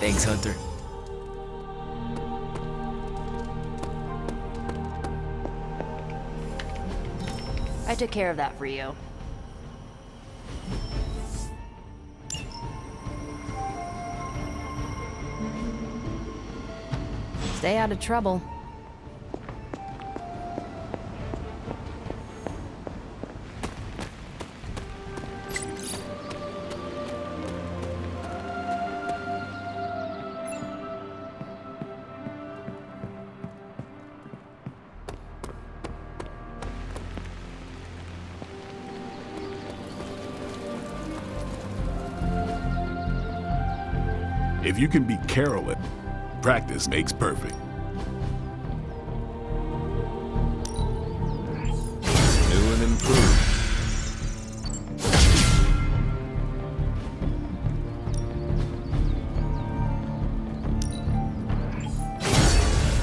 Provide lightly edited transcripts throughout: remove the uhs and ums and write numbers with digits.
Thanks, Hunter. I took care of that for you. Stay out of trouble. If you can beat Carolyn, practice makes perfect. New and improved.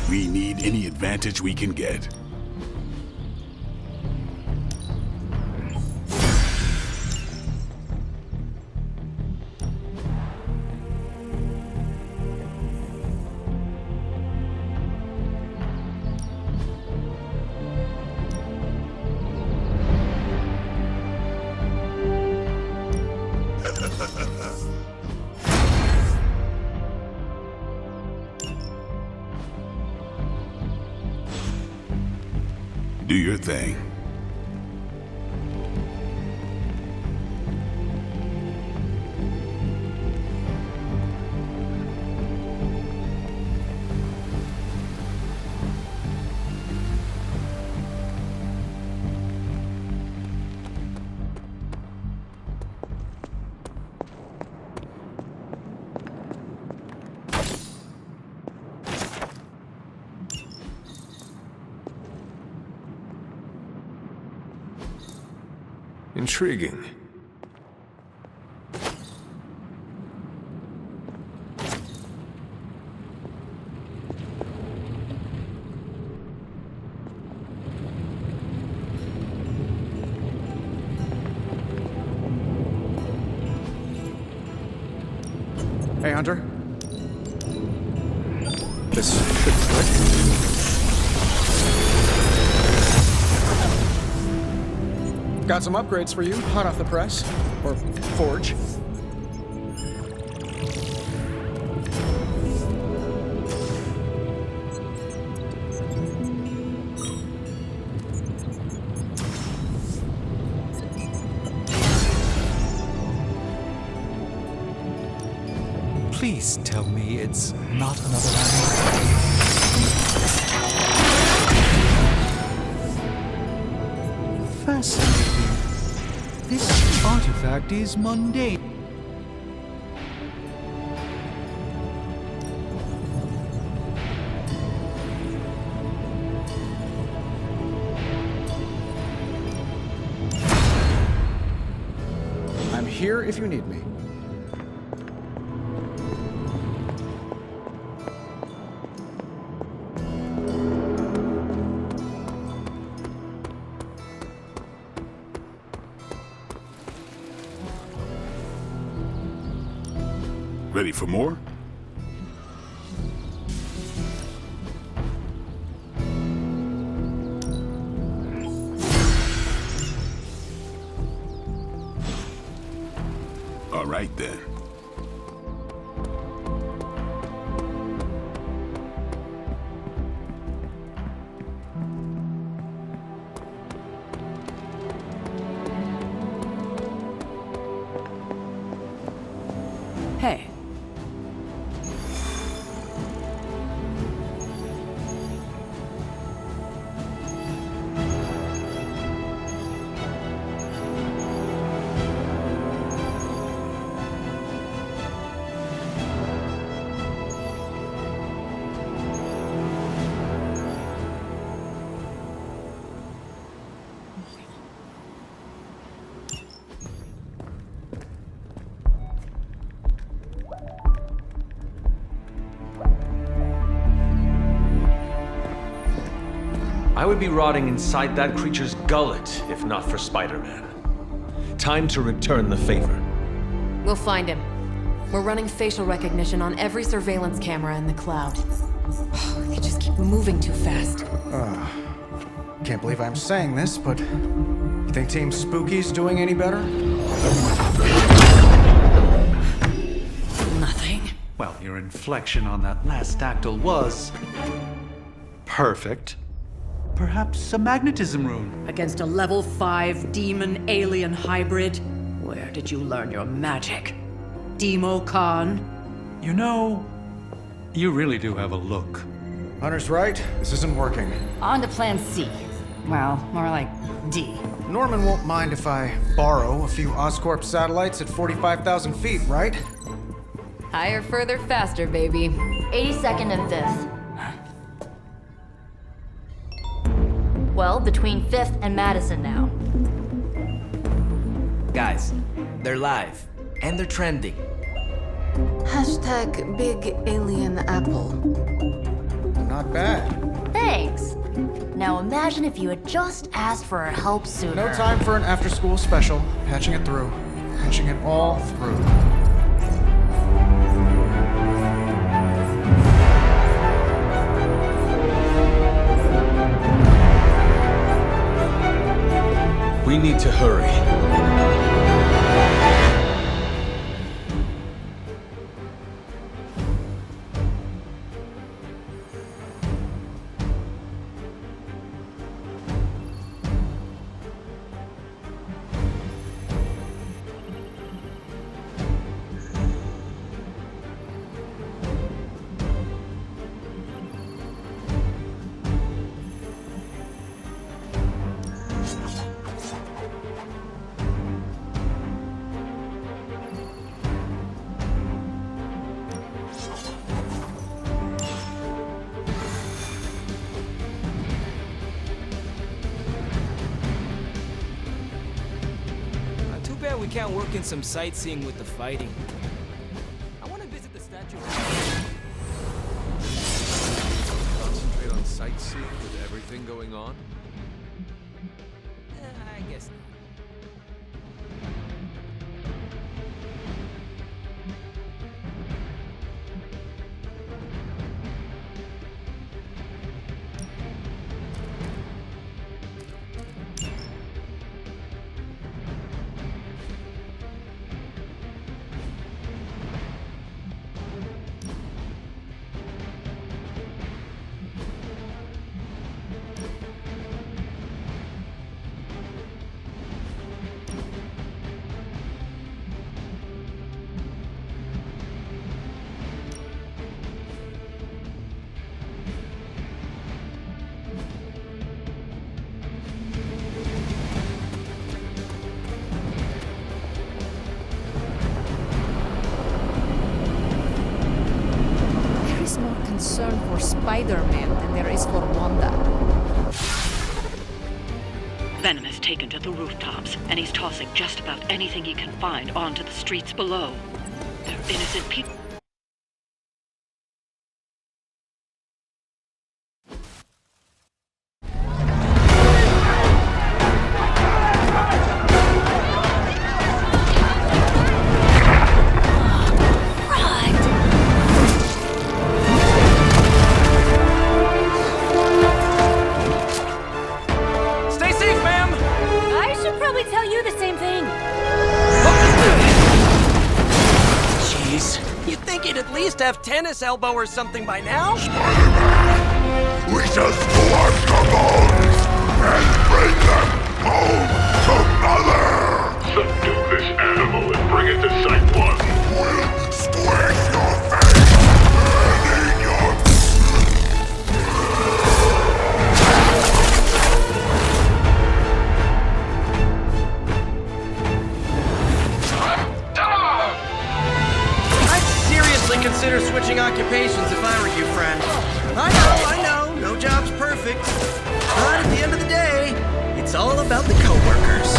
We need any advantage we can get. Do your thing. Intriguing. Hey, Hunter. This should be good. Got some upgrades for you, hot off the press. Or forge. Please tell me it's not another animal. Fascinating. This artifact is mundane. I'm here if you need me. Ready for more? All right then. Hey. I would be rotting inside that creature's gullet if not for Spider-Man. Time to return the favor. We'll find him. We're running facial recognition on every surveillance camera in the cloud. They just keep moving too fast. Can't believe I'm saying this, but you think Team Spooky's doing any better? Nothing. Well, your inflection on that last dactyl was perfect. Perhaps a magnetism rune. Against a level 5 demon alien hybrid? Where did you learn your magic? Demo Khan? You know, you really do have a look. Hunter's right. This isn't working. On to plan C. Well, more like D. Norman won't mind if I borrow a few Oscorp satellites at 45,000 feet, right? Higher, further, faster, baby. 82nd and 5th. Well, between 5th and Madison now. Guys, they're live. And they're trending. Hashtag Big Alien Apple. Not bad. Thanks. Now imagine if you had just asked for our help sooner. No time for an after-school special. Patching it through. Patching it all through. We need to hurry. We can't work in some sightseeing with the fighting. I want to visit the statue. Concentrate on sightseeing with everything going on? I guess not. Concern for Spider-Man than there is for Wanda. Venom has taken to the rooftops, and he's tossing just about anything he can find onto the streets below. They're innocent people. Have tennis elbow or something by now? Spider-Man, we shall scorch the bones and bring them home to Mother! Subdue this animal and bring it to Site 1. We'll squish your face and eat your... Consider switching occupations if I were you, friend. I know, no job's perfect. But at the end of the day, it's all about the coworkers.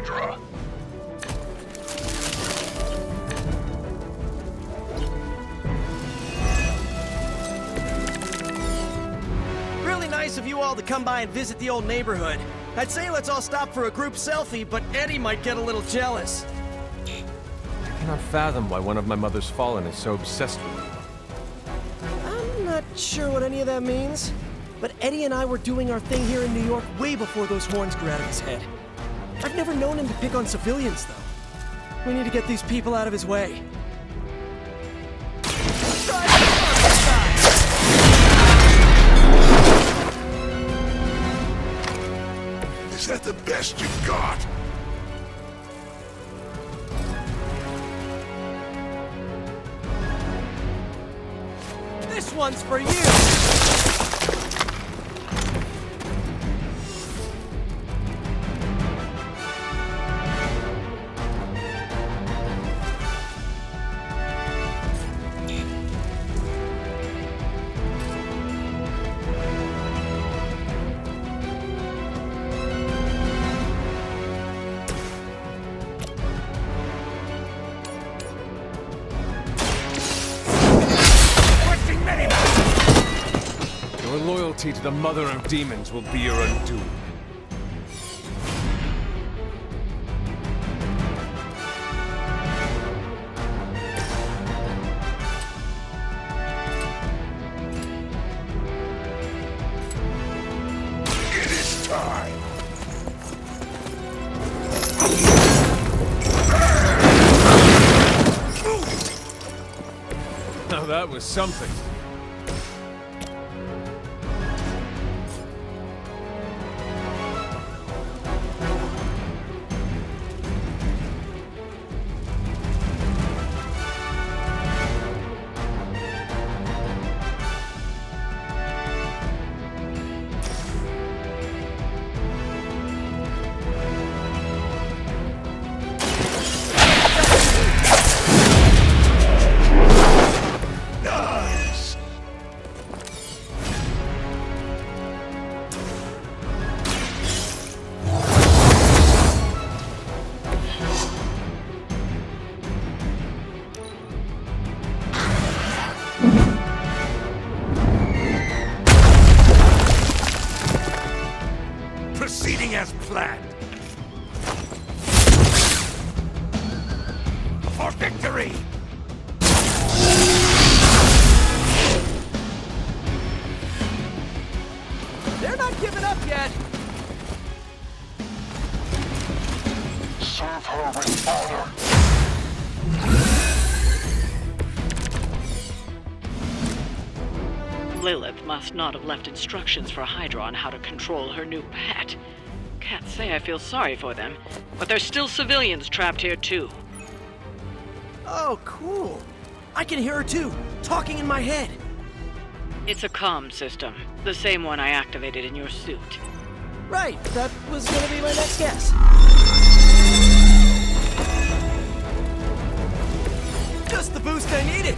Hydra. Really nice of you all to come by and visit the old neighborhood. I'd say let's all stop for a group selfie, but Eddie might get a little jealous. I cannot fathom why one of my mother's fallen is so obsessed with me. I'm not sure what any of that means, but Eddie and I were doing our thing here in New York way before those horns grew out of his head. I've never known him to pick on civilians, though. We need to get these people out of his way. Is that the best you've got? This one's for you! Your loyalty to the mother of demons will be your undoing. It is time. Now that was something. Nice. Proceeding as planned. For victory! They're not giving up yet! Serve her with honor. Lilith must not have left instructions for Hydra on how to control her new pet. Can't say I feel sorry for them, but there's still civilians trapped here too. Oh, cool. I can hear her too, talking in my head. It's a comm system, the same one I activated in your suit. Right, that was gonna be my next guess. Just the boost I needed.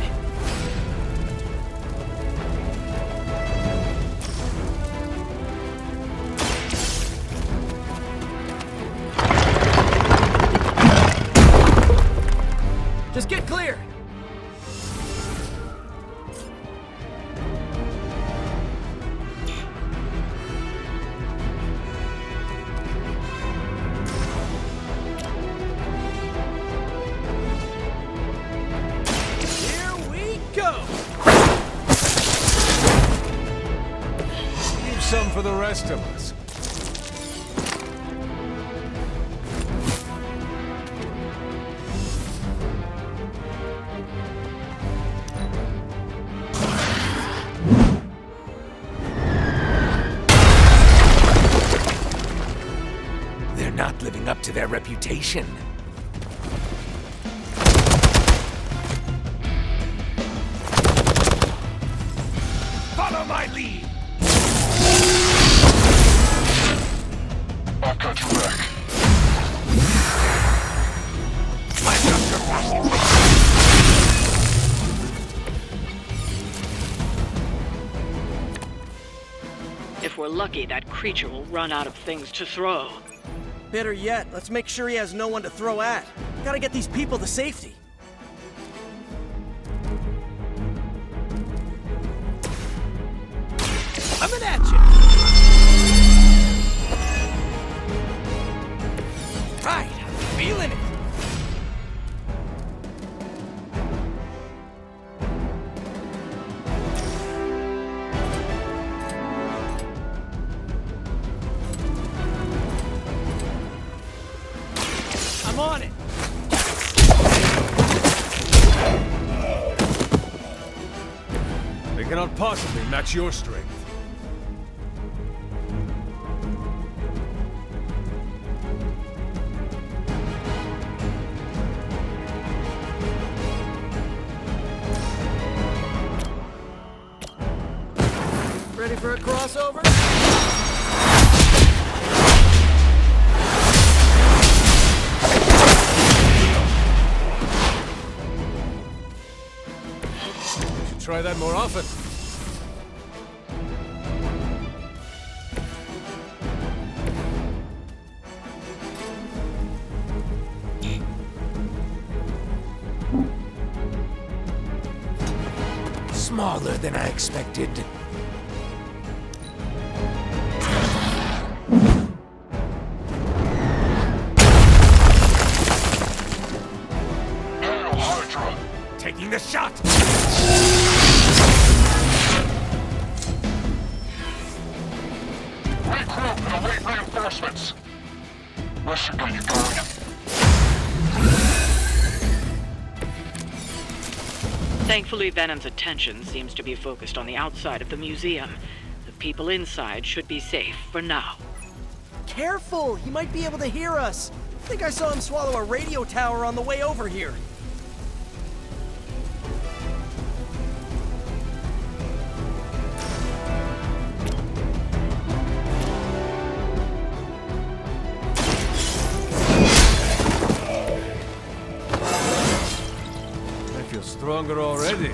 Just get clear. Here we go. Leave some for the rest of us. They're not living up to their reputation. Follow my lead! I've got your back. I've got your muscle. If we're lucky, that creature will run out of things to throw. Better yet, let's make sure he has no one to throw at. Gotta get these people to safety. Coming at you! Right, I'm feeling it. I'm on it. They cannot possibly match your strength. Ready for a crossover? Should try that more often. Smaller than I expected. Hail Hydra! Taking the shot! Regroup and await reinforcements. Where should you going? Thankfully, Venom's attention seems to be focused on the outside of the museum. The people inside should be safe for now. Careful! He might be able to hear us. I think I saw him swallow a radio tower on the way over here. I feel stronger already.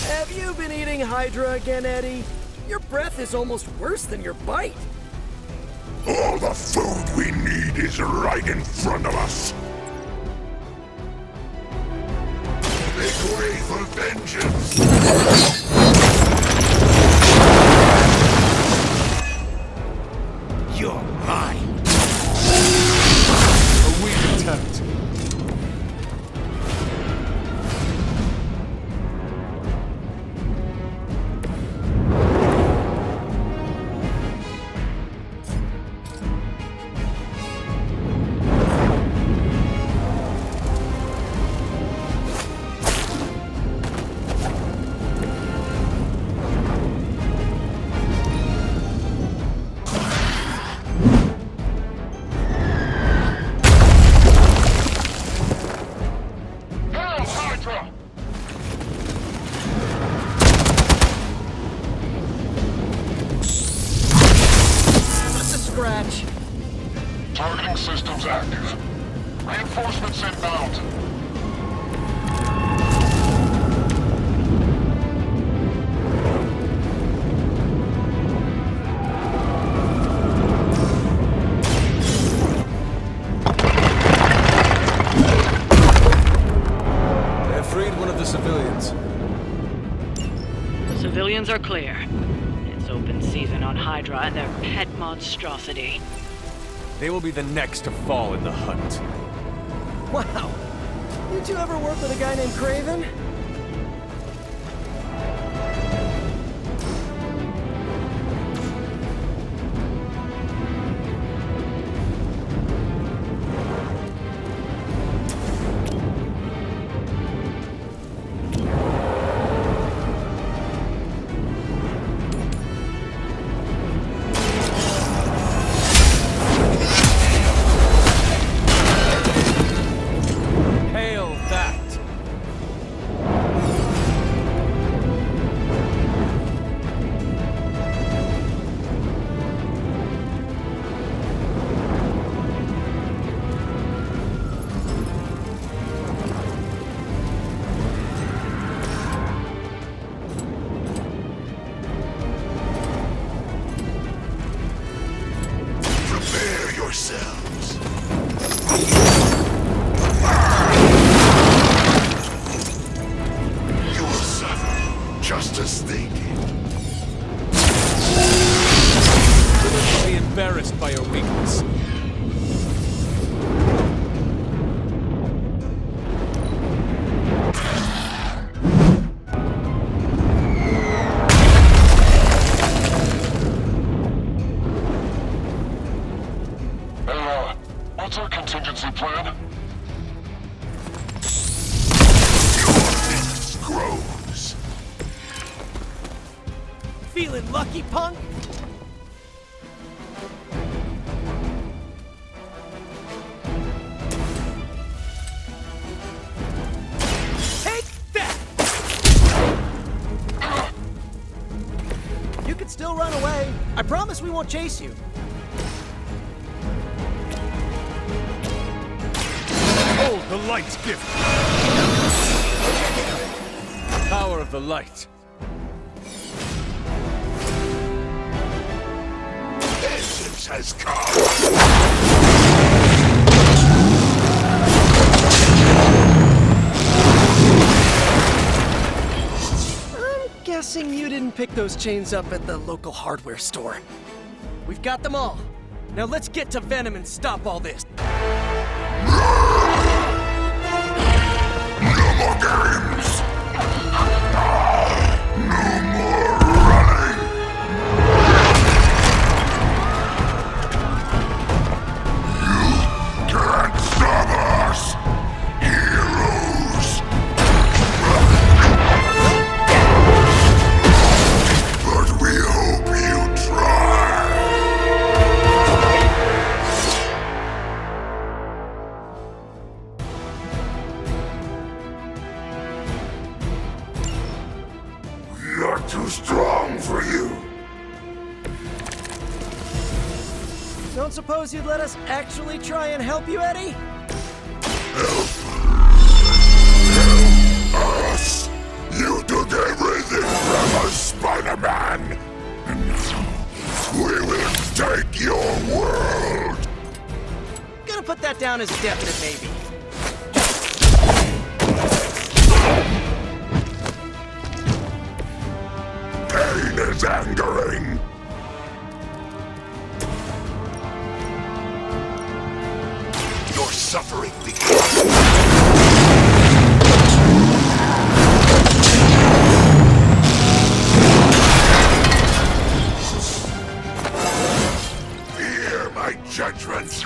Have you been eating Hydra again, Eddie? Your breath is almost worse than your bite. All the food we need is right in front of us. Make way for vengeance. You're mine! A weak attempt. Hail Hydra! Just a scratch. Targeting systems active. Reinforcements inbound. They have freed one of the civilians. The civilians are clear. It's open season on Hydra and their pet monstrosity. They will be the next to fall in the hunt. Wow. Did you ever work with a guy named Craven? Hail that! Feeling lucky, punk? Take that! You can still run away. I promise we won't chase you. Hold the light's gift! Power of the light. Vengeance has come! I'm guessing you didn't pick those chains up at the local hardware store. We've got them all. Now let's get to Venom and stop all this. No more games! No more running! You can't stop us! Heroes! But we hope you try! You're too strong for you! Don't suppose you'd let us actually try and help you, Eddie? Help us! You took everything from us, Spider-Man! And now, we will take your world! Gonna put that down as a definite maybe. Pain is angering! Your suffering begins! Fear my judgment!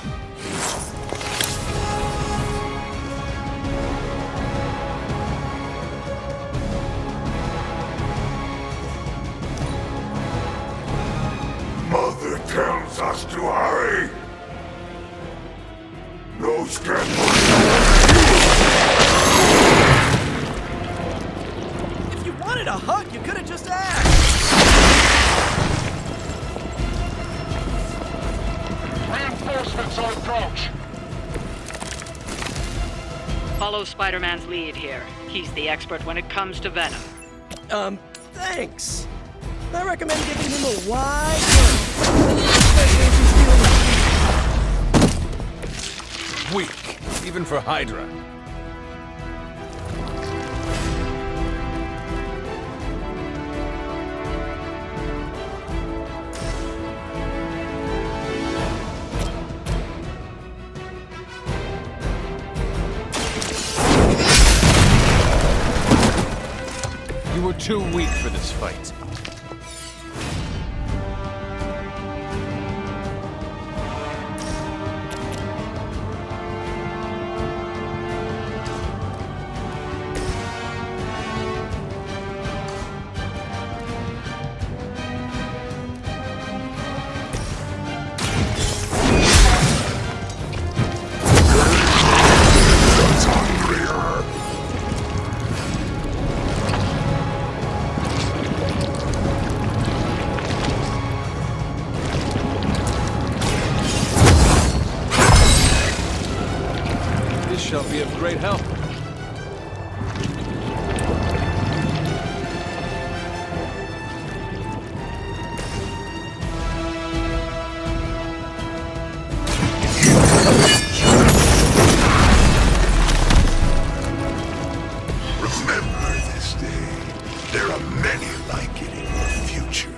Mother tells us to hurry! No If you wanted a hug, you could have just asked. Reinforcements on approach. Follow Spider-Man's lead here. He's the expert when it comes to Venom. Thanks. I recommend giving him a wide berth. Especially if he's feeling Weak, even for Hydra. You were too weak for this fight. Shall be of great help. Remember this day. There are many like it in your future.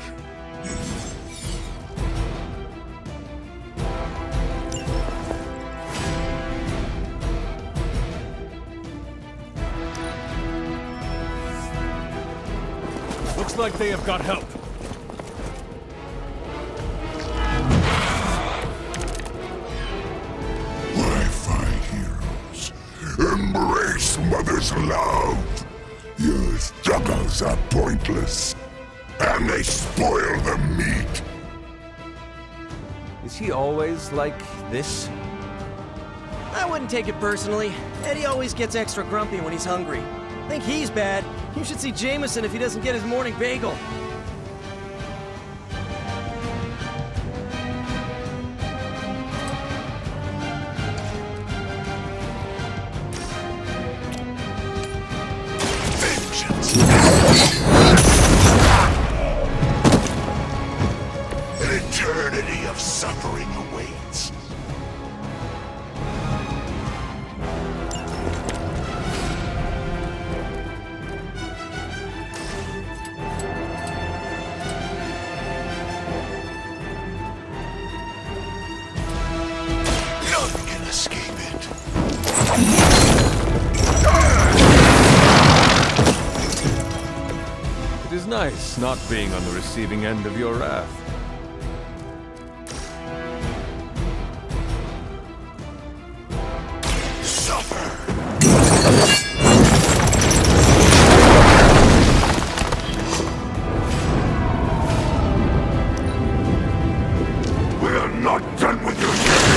Looks like they have got help. Why fight heroes? Embrace Mother's love. Your struggles are pointless. and they spoil the meat. Is he always like this? I wouldn't take it personally. Eddie always gets extra grumpy when he's hungry. Think he's bad? You should see Jameson if he doesn't get his morning bagel. An eternity of suffering awaits. None can escape it. It is nice not being on the receiving end of your wrath. We're not done with you yet!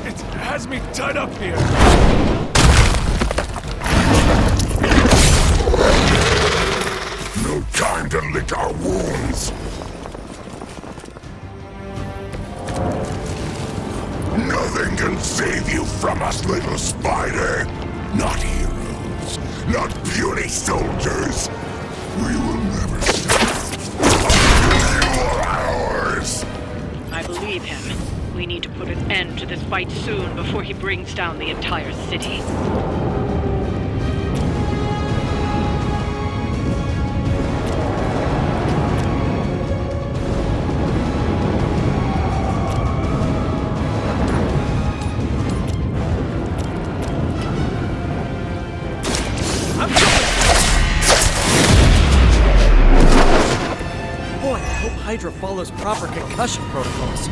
It has me tied up here! No time to lick our wounds! Nothing can save you from us, little spider! Not heroes, not puny soldiers! We will never stop! You are ours! I believe him. We need to put an end to this fight soon before he brings down the entire city. Boy, I hope Hydra follows proper concussion protocols.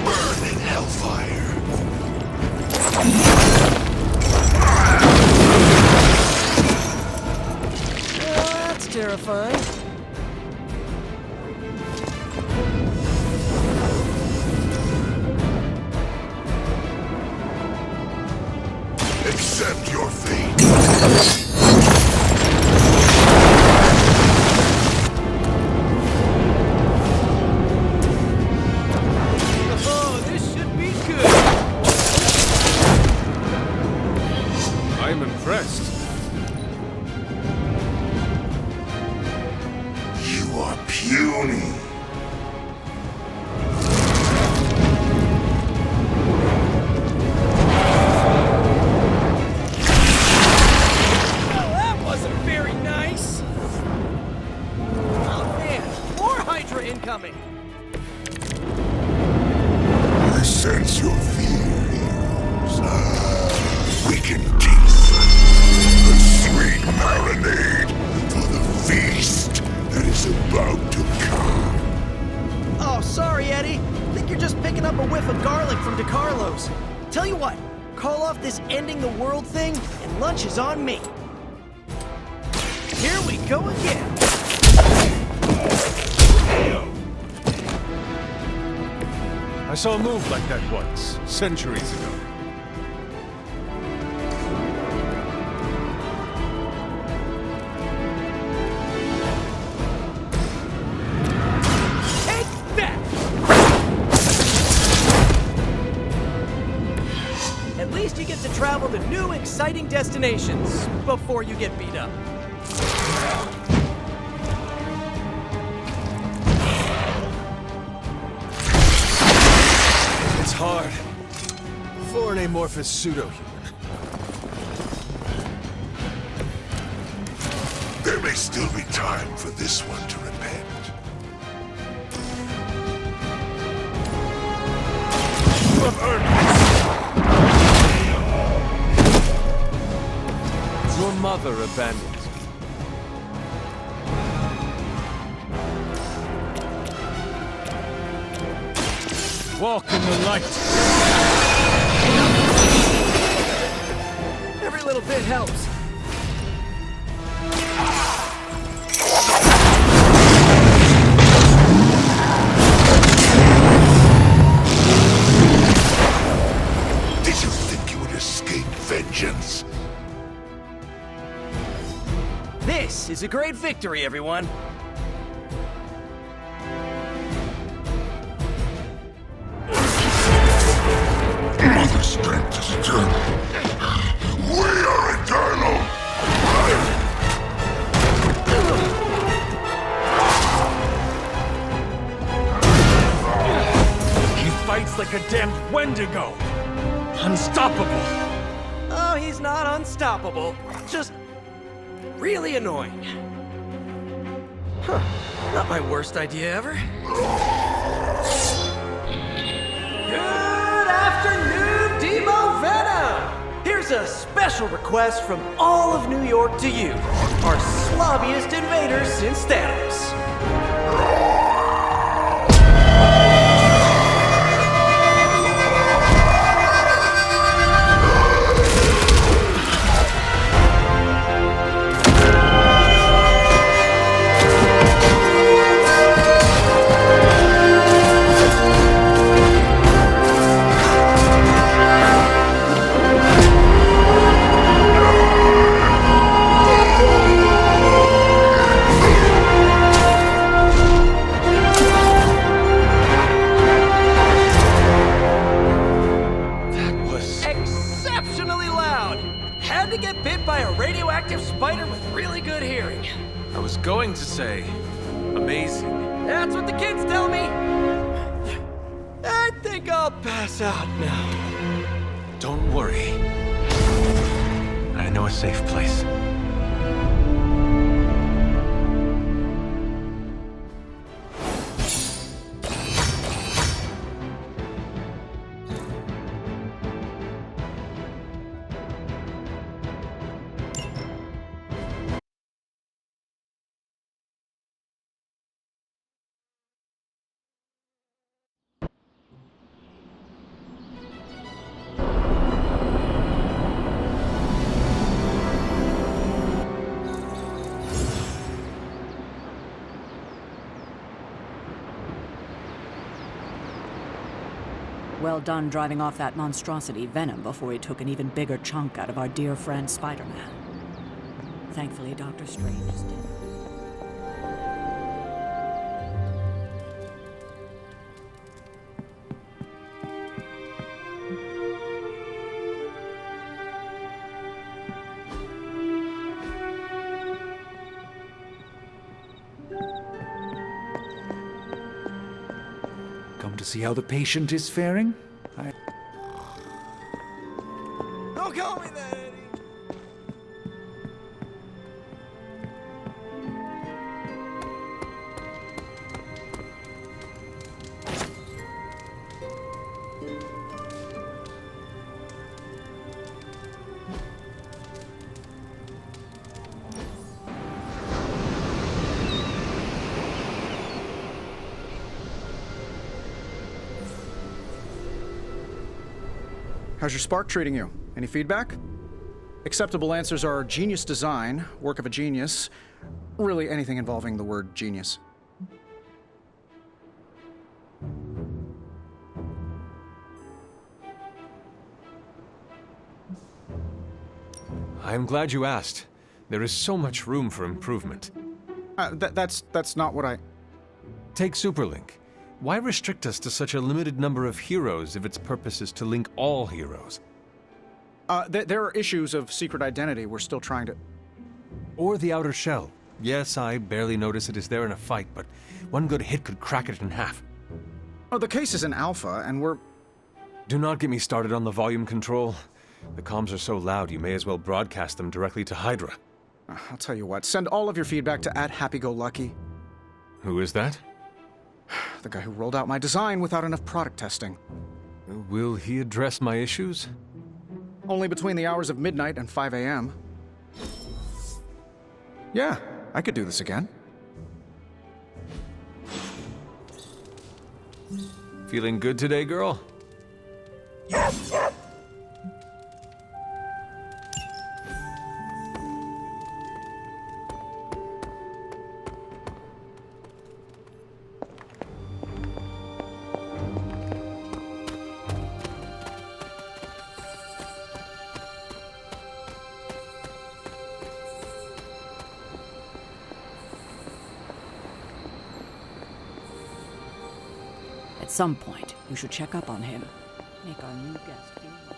Burning hellfire! That's terrifying. Accept your fate! Oh, this should be good. I am impressed. You are puny! Well, that wasn't very nice. Oh man, more Hydra incoming. I sense your fear, heroes. We can taste the sweet marinade for the feast that is about to come. Oh, sorry, Eddie. Think you're just picking up a whiff of garlic from DeCarlo's. Tell you what, call off this ending the world thing, and lunch is on me. Here we go again. I saw a move like that once, centuries ago. Take that! At least you get to travel to new, exciting destinations before you get beat up. It's hard for an amorphous pseudo-human. There may still be time for this one to repent. You have earned this. Your mother abandoned you. Walk in the light. Every little bit helps. Did you think you would escape vengeance? This is a great victory, everyone. Mother strength is eternal. We are eternal! He fights like a damned Wendigo! Unstoppable! Oh, he's not unstoppable. Just really annoying. Huh. Not my worst idea ever. Good afternoon, Demo Venom! Here's a special request from all of New York to you, our slobbiest invaders since Thanos. Exceptionally loud! Had to get bit by a radioactive spider with really good hearing. I was going to say, amazing. That's what the kids tell me. I think I'll pass out now. Don't worry. I know a safe place. Well done driving off that monstrosity Venom before he took an even bigger chunk out of our dear friend Spider-Man. Thankfully, Dr. Strange is dead. Come to see how the patient is faring? Don't call me that, Eddie. How's your spark treating you? Any feedback? Acceptable answers are genius design, work of a genius, really anything involving the word genius. I am glad you asked. There is so much room for improvement. That's not what I... Take Superlink. Why restrict us to such a limited number of heroes if its purpose is to link all heroes? There are issues of secret identity we're still trying to... Or the outer shell. Yes, I barely notice it is there in a fight, but one good hit could crack it in half. Oh, the case is in Alpha, and we're... Do not get me started on the volume control. The comms are so loud you may as well broadcast them directly to Hydra. I'll tell you what, send all of your feedback to @HappyGoLucky. Who is that? The guy who rolled out my design without enough product testing. Will he address my issues? Only between the hours of midnight and 5 a.m. Yeah, I could do this again. Feeling good today, girl? At some point, you should check up on him. Make our new guest feel welcome.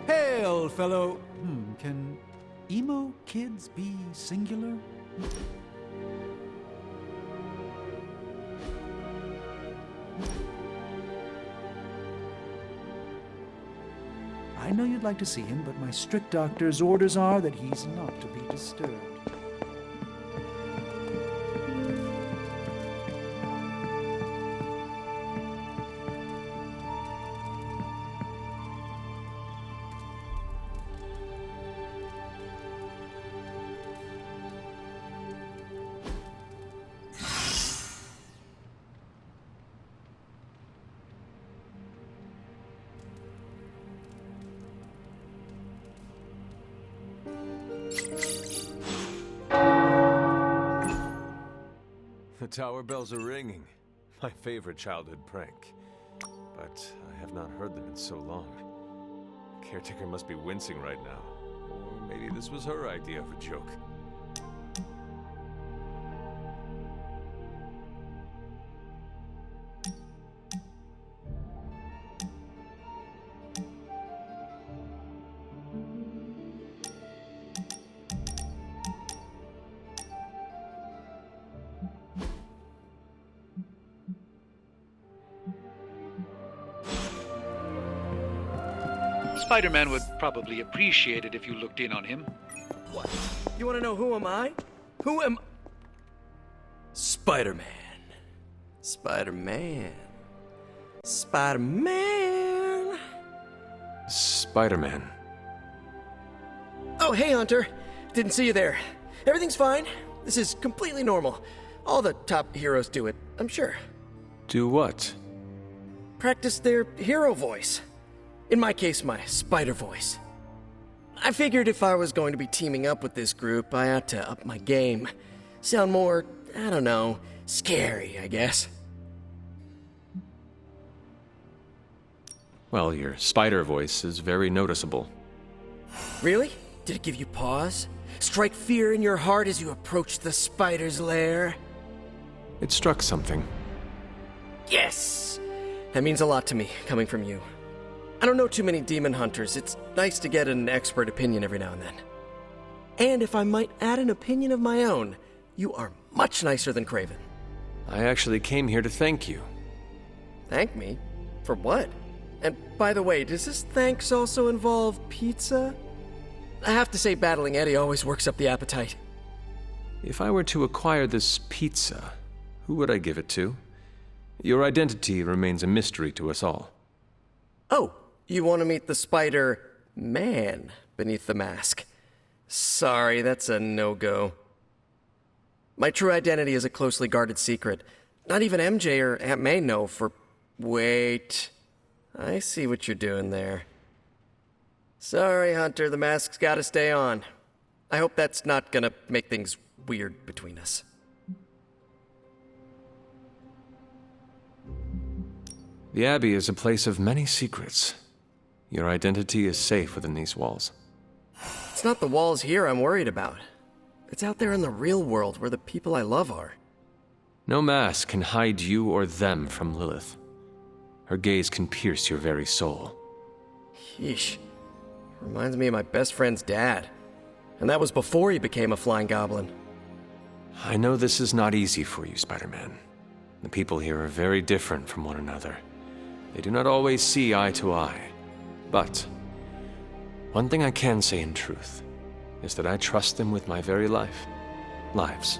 Hail, fellow. Can emo kids be singular? I know you'd like to see him, but my strict doctor's orders are that he's not to be disturbed. The tower bells are ringing. My favorite childhood prank. But I have not heard them in so long. Caretaker must be wincing right now. Or maybe this was her idea of a joke. Spider-Man would probably appreciate it if you looked in on him. What? You want to know who am I? Who am... Spider-Man. Spider-Man. Spider-Man. Spider-Man. Oh, hey, Hunter. Didn't see you there. Everything's fine. This is completely normal. All the top heroes do it, I'm sure. Do what? Practice their hero voice. In my case, my spider voice. I figured if I was going to be teaming up with this group, I ought to up my game. Sound more, I don't know, scary, I guess. Well, your spider voice is very noticeable. Really? Did it give you pause? Strike fear in your heart as you approach the spider's lair? It struck something. Yes! That means a lot to me, coming from you. I don't know too many demon hunters. It's nice to get an expert opinion every now and then. And if I might add an opinion of my own, you are much nicer than Kraven. I actually came here to thank you. Thank me? For what? And by the way, does this thanks also involve pizza? I have to say, battling Eddie always works up the appetite. If I were to acquire this pizza, who would I give it to? Your identity remains a mystery to us all. Oh, you want to meet the Spider-Man beneath the mask? Sorry, that's a no-go. My true identity is a closely guarded secret. Not even MJ or Aunt May know for... Wait. I see what you're doing there. Sorry, Hunter, the mask's gotta stay on. I hope that's not gonna make things weird between us. The Abbey is a place of many secrets. Your identity is safe within these walls. It's not the walls here I'm worried about. It's out there in the real world where the people I love are. No mask can hide you or them from Lilith. Her gaze can pierce your very soul. Yeesh. Reminds me of my best friend's dad. And that was before he became a flying goblin. I know this is not easy for you, Spider-Man. The people here are very different from one another. They do not always see eye to eye. But one thing I can say in truth is that I trust them with my very lives.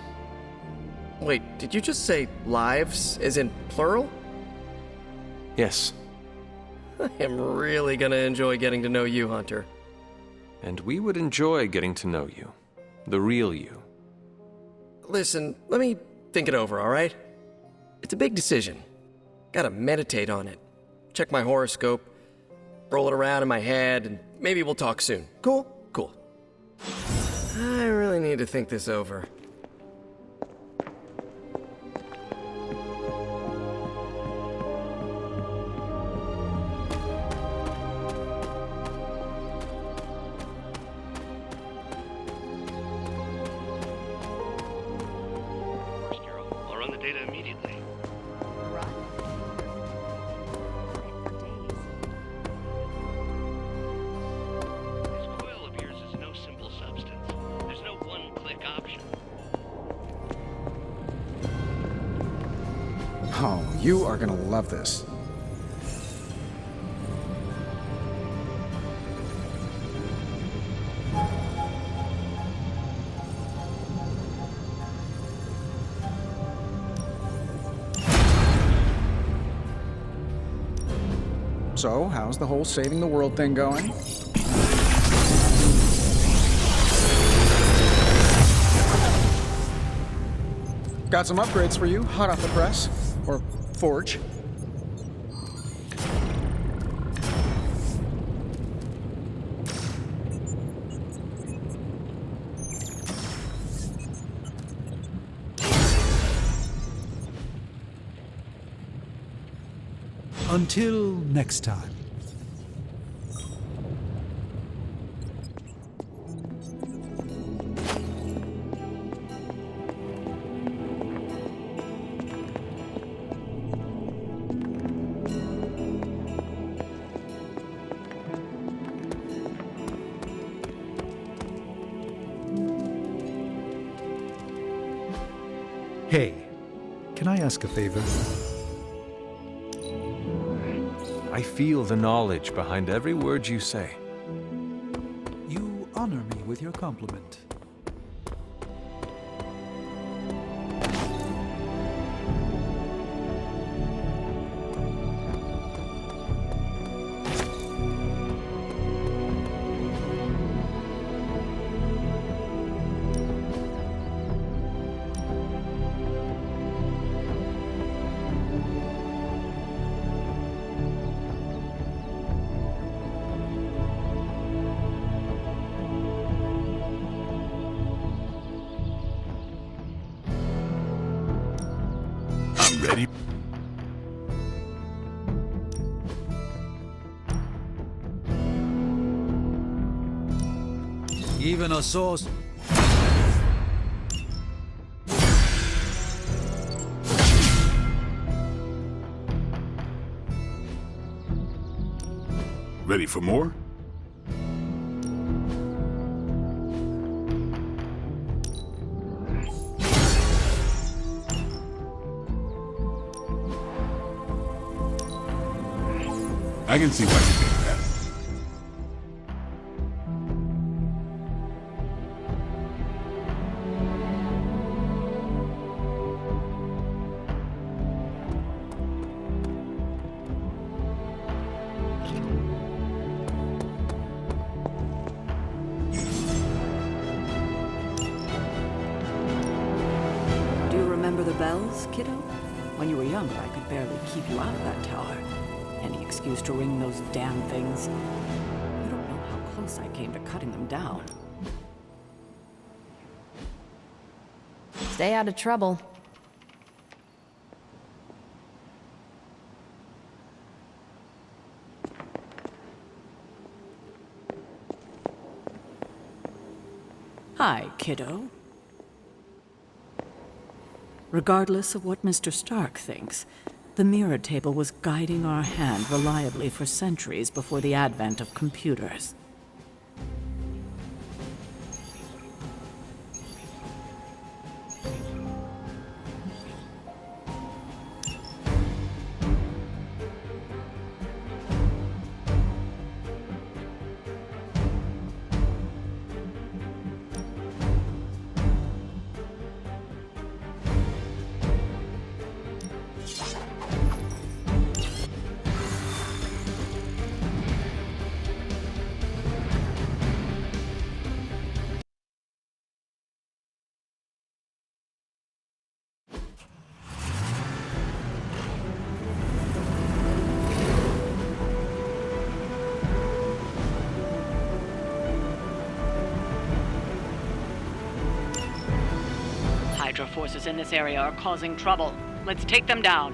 Wait, did you just say lives, as in plural? Yes. I am really gonna enjoy getting to know you, Hunter. And we would enjoy getting to know you. The real you. Listen, let me think it over, alright? It's a big decision. Gotta meditate on it. Check my horoscope, roll it around in my head, and maybe we'll talk soon. Cool? Cool. I really need to think this over. I'll run the data immediately. This coil of yours is no simple substance. There's no one-click option. Oh, you are gonna love this. So, how's the whole saving the world thing going? Got some upgrades for you, hot off the press. Or forge. Until next time. Hey, can I ask a favor? I feel the knowledge behind every word you say. You honor me with your compliment. Ready? Even a sauce. Ready for more? I can see why you think that. Do you remember the bells, kiddo? When you were younger, I could barely keep you out of that tower. Any excuse to ring those damn things. You don't know how close I came to cutting them down. Stay out of trouble. Hi, kiddo. Regardless of what Mr. Stark thinks, the mirror table was guiding our hand reliably for centuries before the advent of computers. Hydra forces in this area are causing trouble. Let's take them down.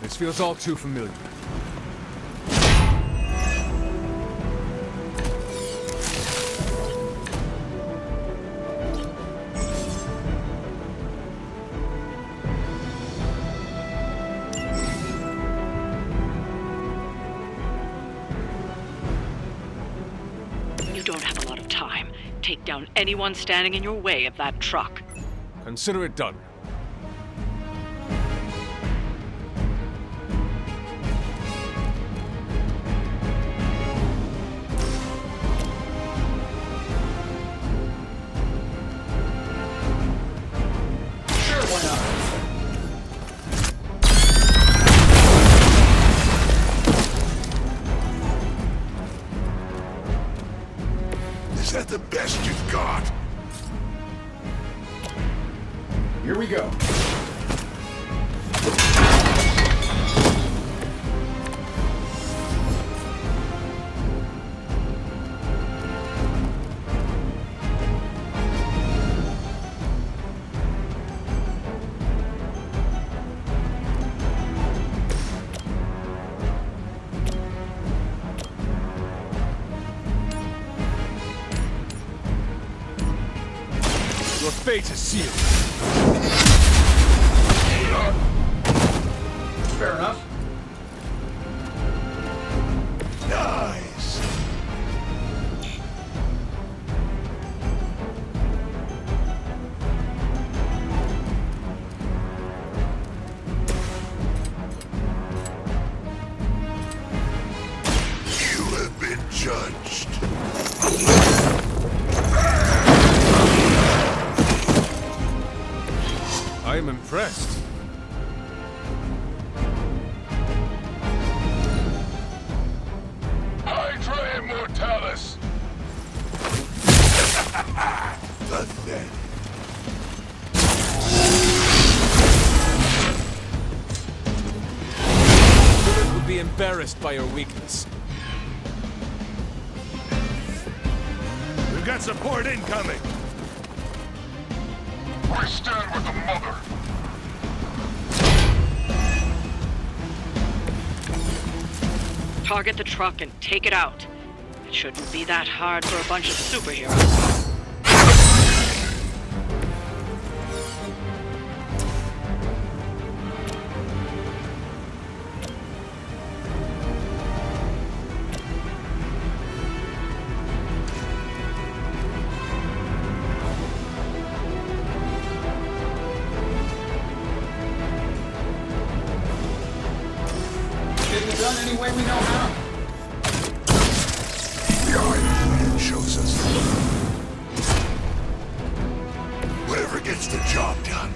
This feels all too familiar. You don't have a lot of time. Take down anyone standing in your way of that truck. Consider it done. Sure, why not? Is that the best you've got? Here we go. Your fate is sealed. Fair enough. Nice. You have been judged. I am impressed. Hydra Immortalis! Pathetic. Lilith would be embarrassed by your weakness. We've got support incoming! We stand with the Mother! Target the truck and take it out. It shouldn't be that hard for a bunch of superheroes. Getting it done any way we know how. The Iron Man shows us. Whatever gets the job done.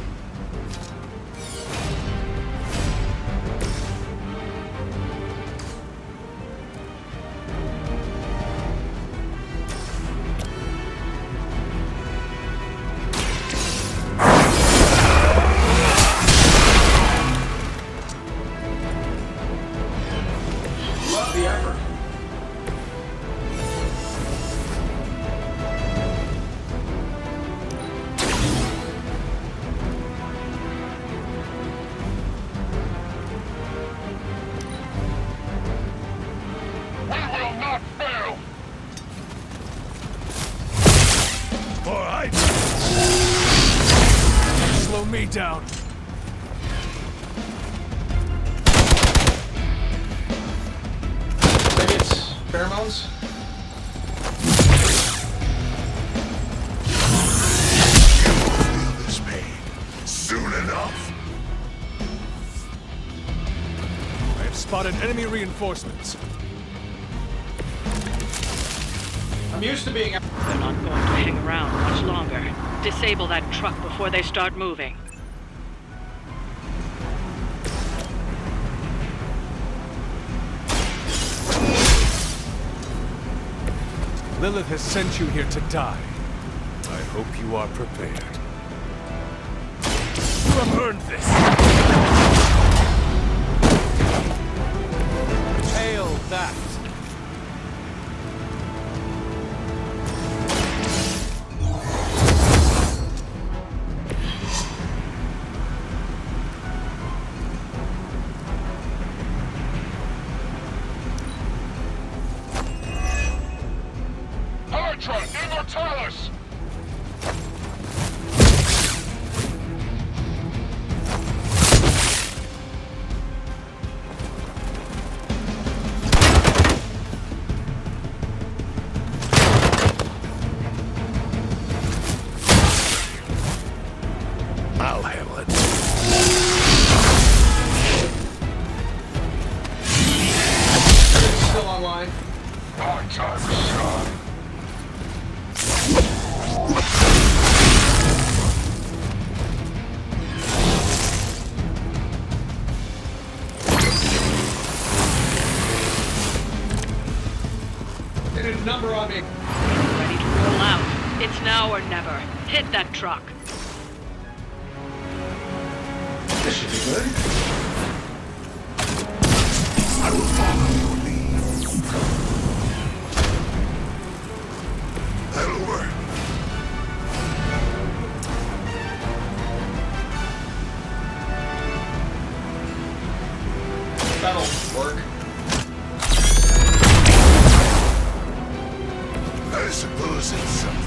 Love the effort. We will not fail! For Hydra! Slow me down. Maybe it's pheromones? Feel this pain soon enough. I have spotted enemy reinforcements. I'm used to being... They're not going to hang around much longer. Disable that truck before they start moving. Lilith has sent you here to die. I hope you are prepared. You have earned this! Hail that! number on me. Ready to roll out. It's now or never. Hit that truck. This should be good. I will follow your lead. That'll work. That'll work. I suppose it's something.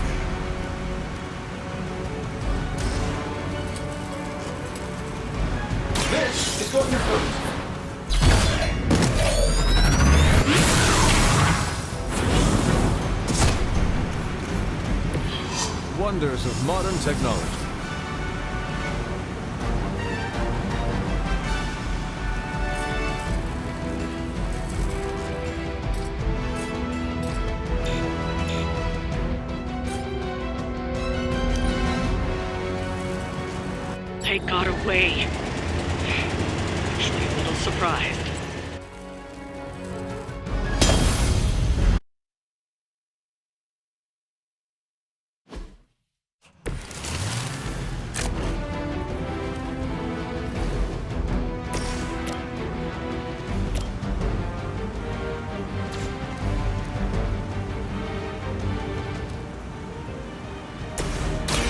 This is going to hurt. Wonders of modern technology. They got away. Actually, a little surprised.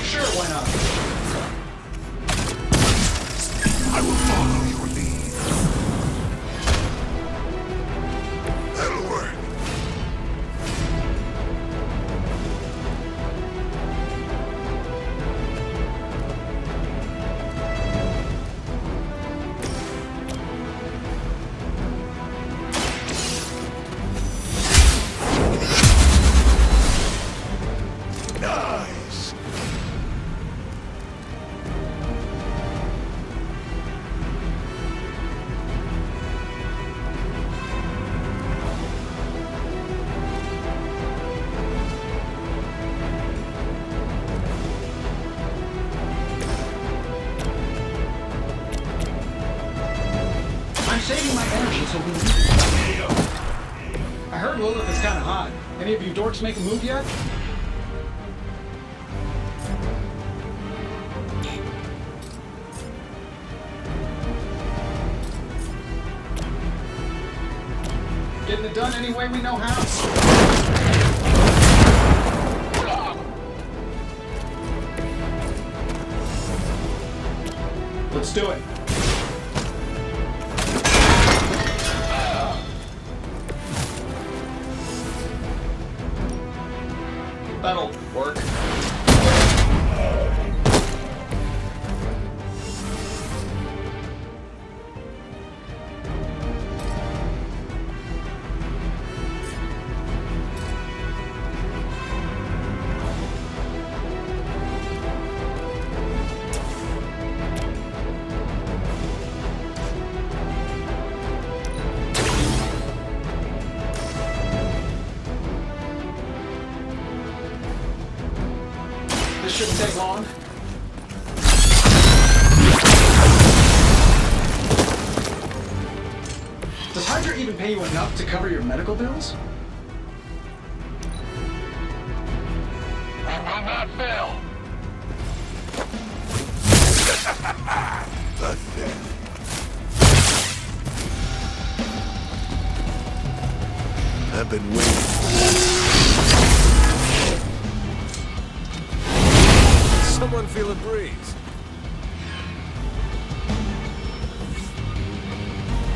Sure, why not? I will follow your lead. That'll work. Nice. I'm saving my energy so we can... I heard Lilith is kind of hot. Any of you dorks make a move yet? Getting it done any way we know how. Let's do it. That'll work. This shouldn't take long. Does Hydra even pay you enough to cover your medical bills? We will not fail. I've been waiting. Someone feel a breeze.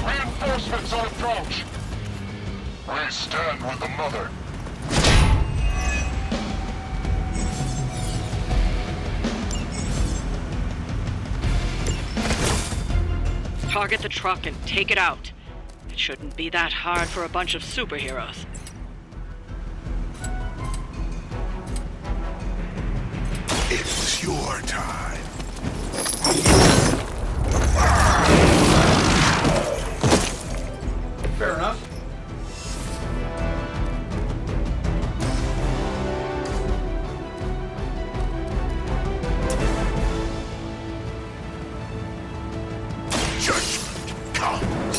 Reinforcements on approach. We stand with the mother. Target the truck and take it out. It shouldn't be that hard for a bunch of superheroes. It was your time. Fair enough. Judgment comes.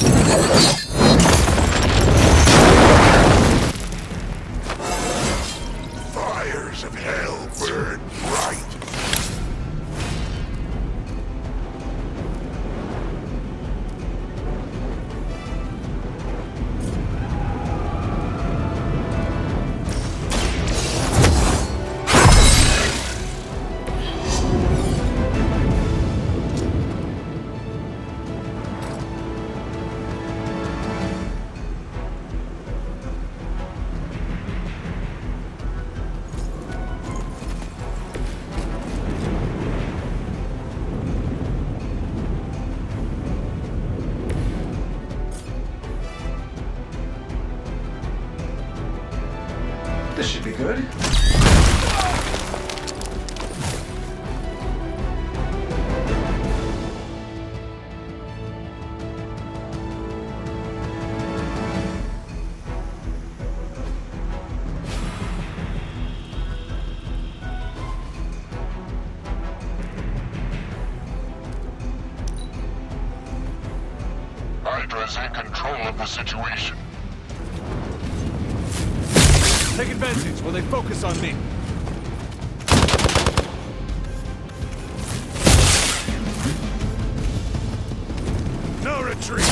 You good? Hydra's in control of the situation. Take advantage when they focus on me. No retreat!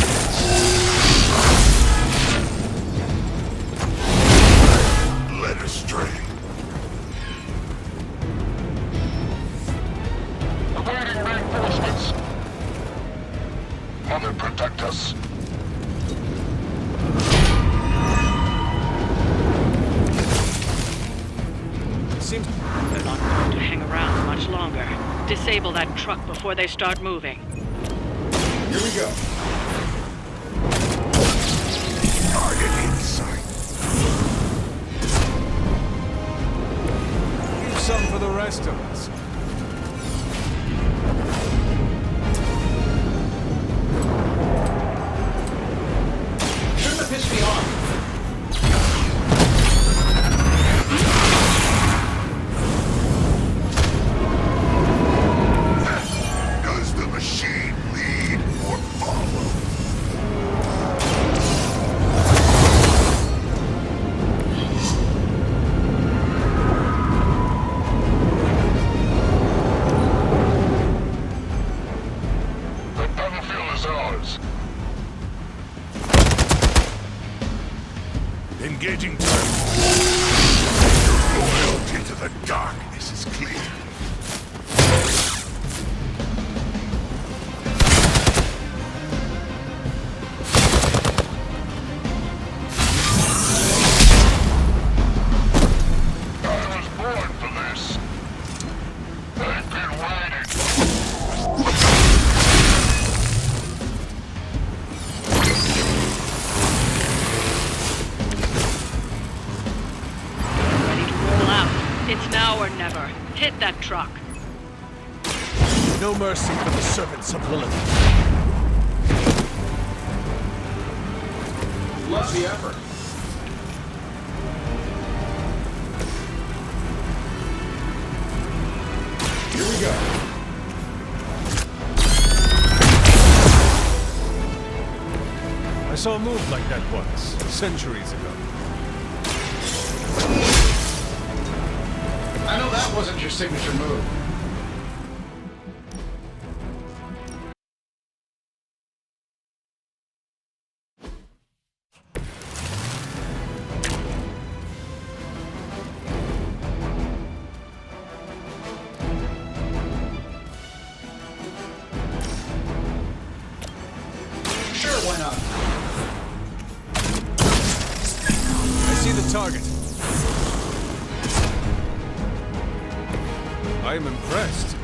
Led astray. Awaiting reinforcements. Mother, protect us. Seems They're not going to hang around much longer. Disable that truck before they start moving. Here we go. Target in sight. leave some for the rest of us. Shouldn't have pissed me off. Does the machine lead or follow? The battlefield is ours. Engaging target. Your loyalty to the darkness is clear. I was born for this. I've been waiting. Ready to roll out. It's now or never. Hit that truck. No mercy for the servants of Lilith. Love the effort. Here we go. I saw a move like that once, centuries ago. I know that wasn't your signature move. Sure, why not? I see the target. I am impressed.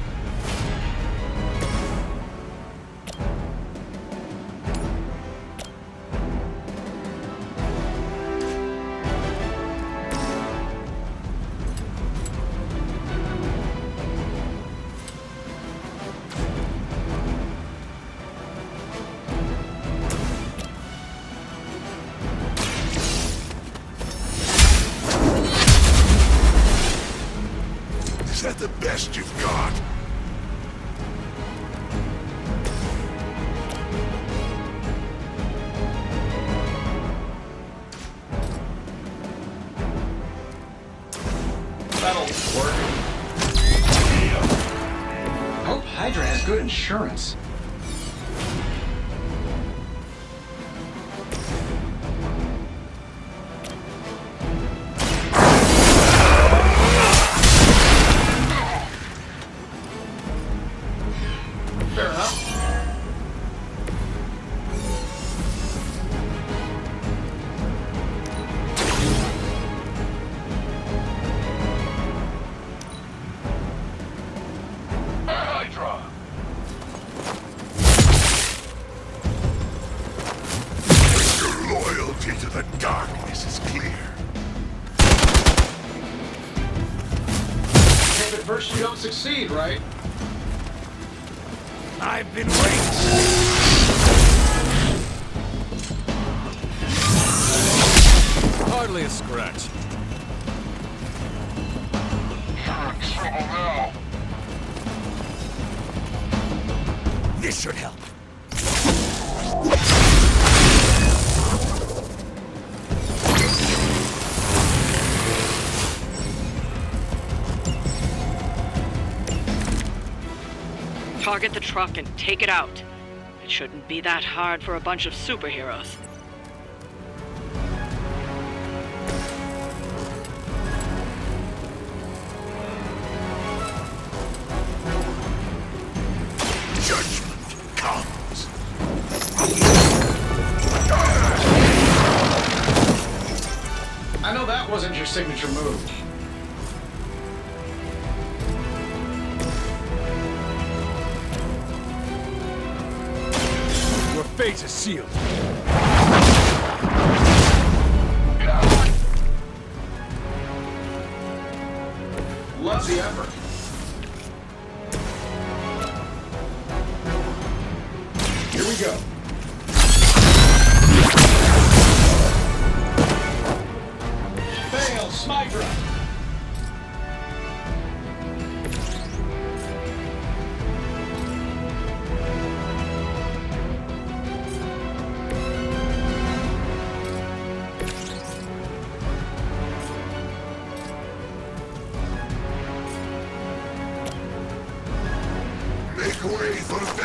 Is that the best you've got? That'll work. Hope Hydra has good insurance. Fair enough. Hydra! You don't succeed, right? I've been waiting. Hardly a scratch. You're in trouble now. This should help. Target the truck and take it out. It shouldn't be that hard for a bunch of superheroes. Judgment comes. I know that wasn't your signature move. Your fate is sealed. Love the effort. Here we go. Fail, Smydra. Make way for them.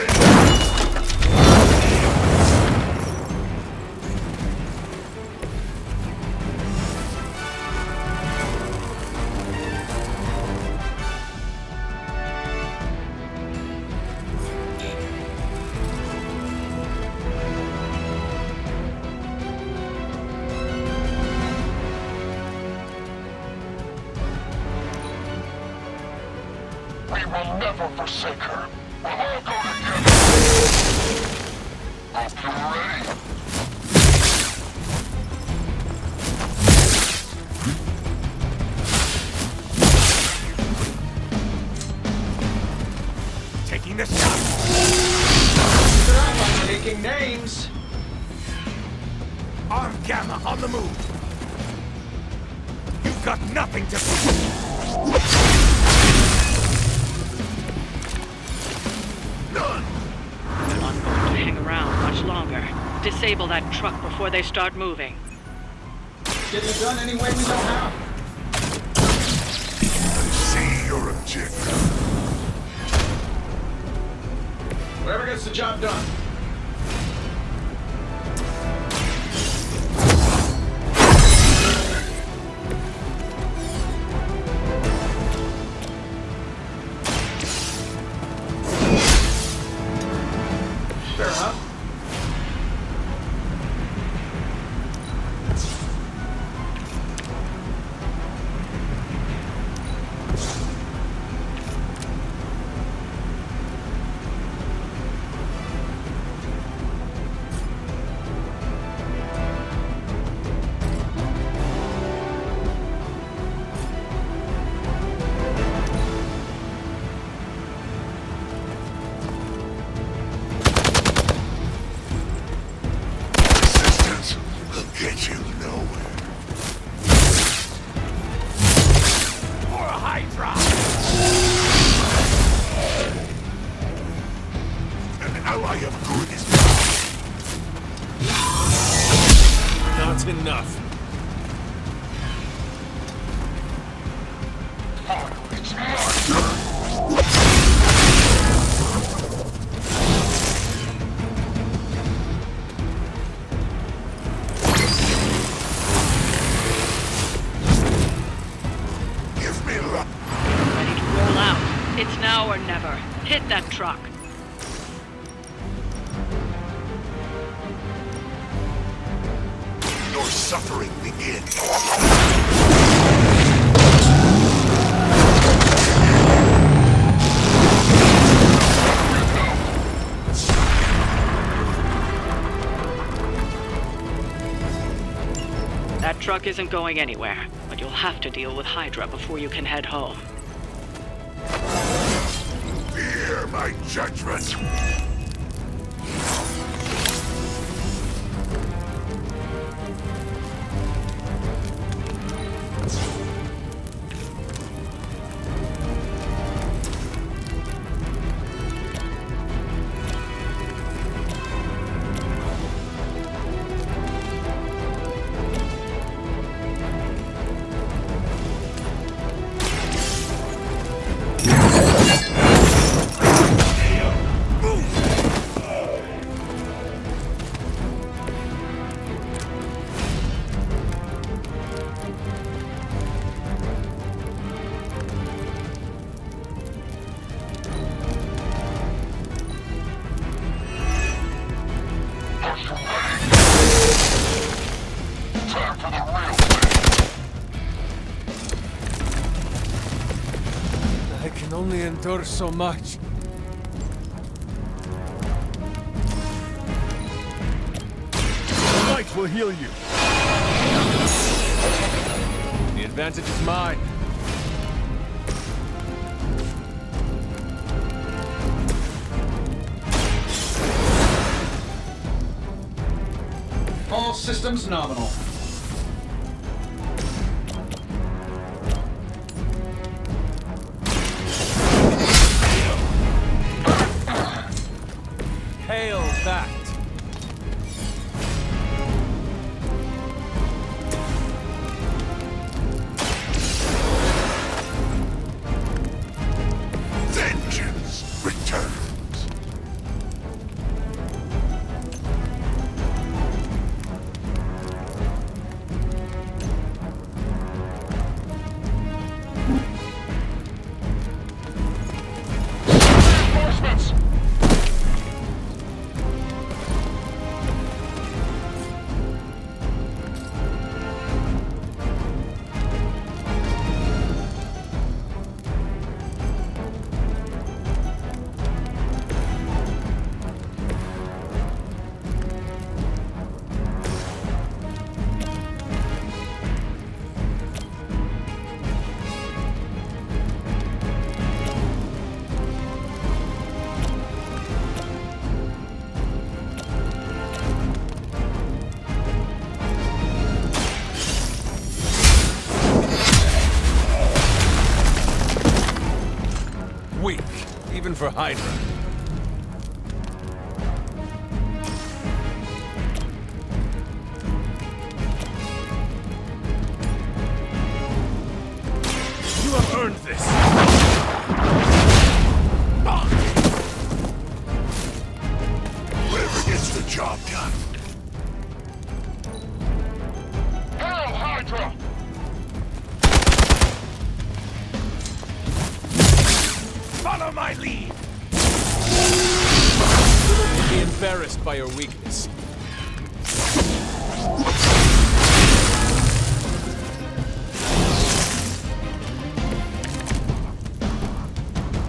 We will never forsake her. We'll all go together. Hope you're ready. Taking the shot. Start by taking names. Arm Gamma on the move. You've got nothing to fear. None. I'm not going to hang around much longer. Disable that truck before they start moving. Get it done any way we know how. See your objective. Whoever gets the job done. Fair enough. Resistance will get you nowhere. For a Hydra! An ally of good is Not enough. It's my turn. Give me luck. Ready to roll out. It's now or never. Hit that truck. Your suffering begins. That truck isn't going anywhere, but you'll have to deal with Hydra before you can head home. my judgment! I can only endure so much. Light will heal you. The advantage is mine. All systems nominal. Hail that! Vengeance returns. Reinforcements! Weak, even for Hydra. You have earned this. Whoever gets the job done. Hail Hydra! Follow my lead. Be embarrassed by your weakness.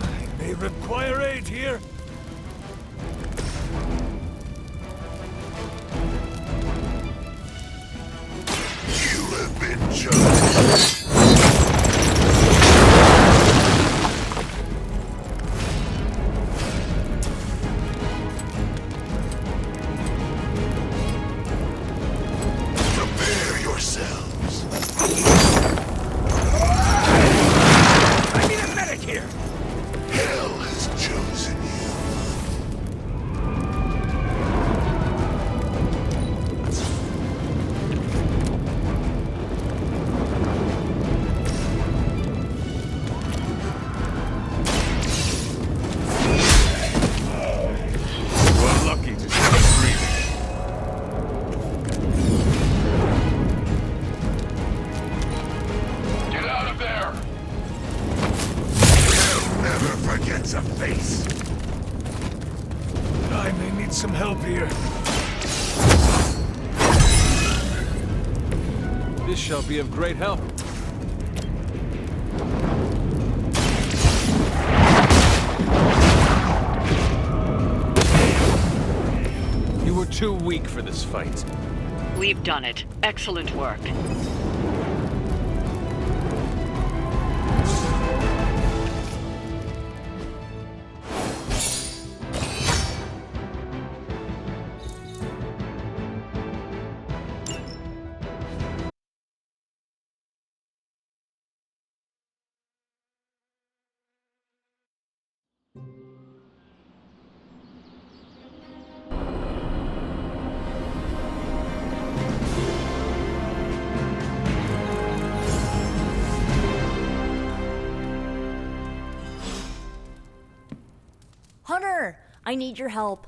I may require aid here. You have been judged. Prepare yourselves. I need a medic here. Hell has chosen you. We're lucky to see us breathing. Get out of there! Hell never forgets a face. I may need some help here. This shall be of great help. You were too weak for this fight. We've done it. Excellent work. I need your help.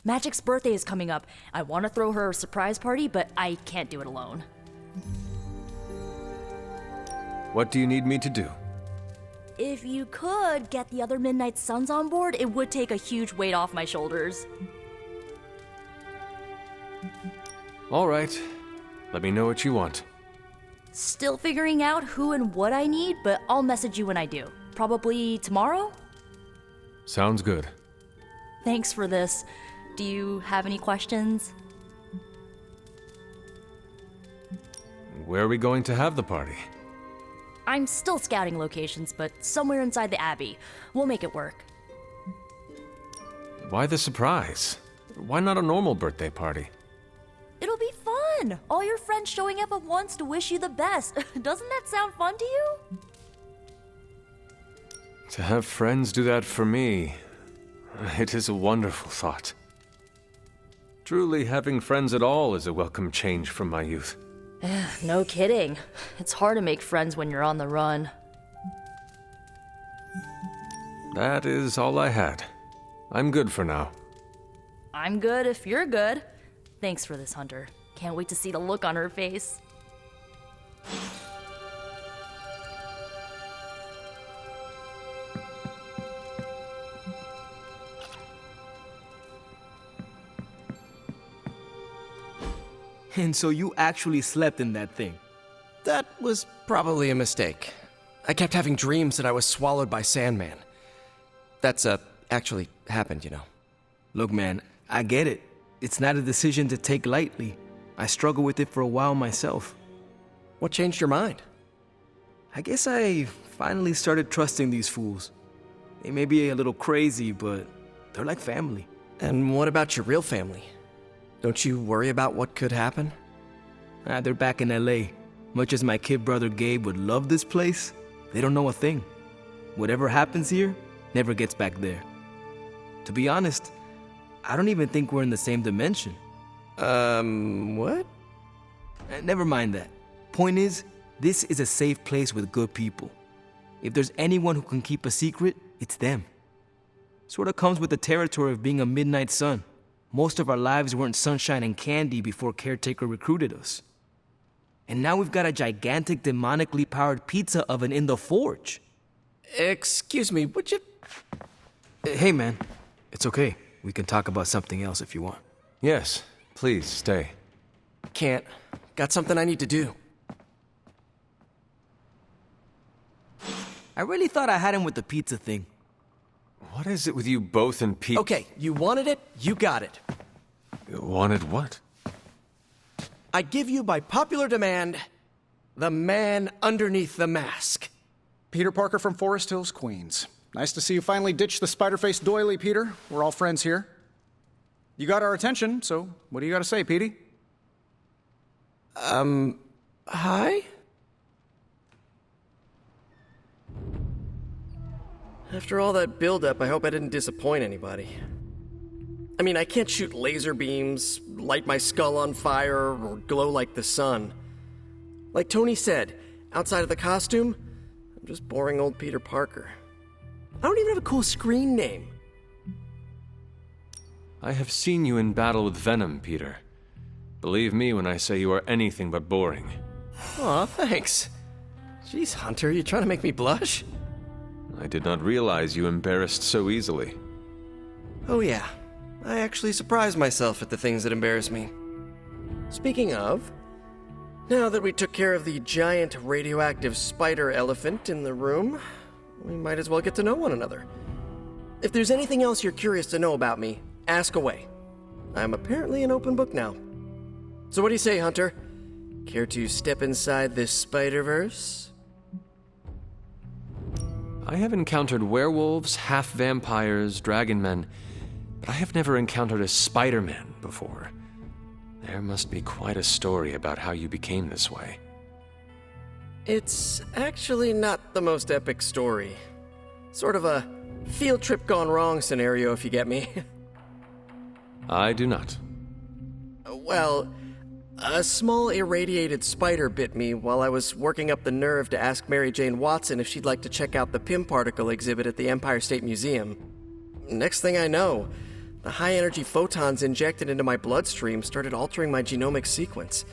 Magic's birthday is coming up. I want to throw her a surprise party, but I can't do it alone. What do you need me to do? If you could get the other Midnight Suns on board, it would take a huge weight off my shoulders. All right. Let me know what you want. Still figuring out who and what I need, but I'll message you when I do. Probably tomorrow? Sounds good. Thanks for this. Do you have any questions? Where are we going to have the party? I'm still scouting locations, but somewhere inside the Abbey. We'll make it work. Why the surprise? Why not a normal birthday party? It'll be fun! All your friends showing up at once to wish you the best. Doesn't that sound fun to you? To have friends do that for me, it is a wonderful thought. Truly, having friends at all is a welcome change from my youth. No kidding. It's hard to make friends when you're on the run. That is all I had. I'm good for now. I'm good if you're good. Thanks for this, Hunter. Can't wait to see the look on her face. And so you actually slept in that thing? That was probably a mistake. I kept having dreams that I was swallowed by Sandman. That's, actually happened, you know. Look, man, I get it. It's not a decision to take lightly. I struggled with it for a while myself. What changed your mind? I guess I finally started trusting these fools. They may be a little crazy, but they're like family. And what about your real family? Don't you worry about what could happen? They're back in LA. Much as my kid brother Gabe would love this place, they don't know a thing. Whatever happens here never gets back there. To be honest, I don't even think we're in the same dimension. What? Never mind that. Point is, this is a safe place with good people. If there's anyone who can keep a secret, it's them. Sorta comes with the territory of being a Midnight Sun. Most of our lives weren't sunshine and candy before Caretaker recruited us. And now we've got a gigantic demonically powered pizza oven in the forge. Excuse me, would you... Hey, man. It's okay. We can talk about something else if you want. Yes, please, stay. Can't. Got something I need to do. I really thought I had him with the pizza thing. What is it with you both and Pete? Okay, you wanted it, you got it. Wanted what? I give you, by popular demand, the man underneath the mask. Peter Parker from Forest Hills, Queens. Nice to see you finally ditched the spider-faced doily, Peter. We're all friends here. You got our attention, so what do you got to say, Petey? Hi? After all that build-up, I hope I didn't disappoint anybody. I mean, I can't shoot laser beams, light my skull on fire, or glow like the sun. Like Tony said, outside of the costume, I'm just boring old Peter Parker. I don't even have a cool screen name. I have seen you in battle with Venom, Peter. Believe me when I say you are anything but boring. Aw, thanks. Jeez, Hunter, you trying to make me blush? I did not realize you embarrassed so easily. Oh yeah, I actually surprise myself at the things that embarrass me. Speaking of, now that we took care of the giant radioactive spider elephant in the room, we might as well get to know one another. If there's anything else you're curious to know about me, ask away. I'm apparently an open book now. So what do you say, Hunter? Care to step inside this Spider-Verse? I have encountered werewolves, half-vampires, dragon men, but I have never encountered a Spider-Man before. There must be quite a story about how you became this way. It's actually not the most epic story. Sort of a field trip gone wrong scenario, if you get me. I do not. Well, a small irradiated spider bit me while I was working up the nerve to ask Mary Jane Watson if she'd like to check out the Pym particle exhibit at the Empire State Museum. Next thing I know, the high-energy photons injected into my bloodstream started altering my genomic sequence.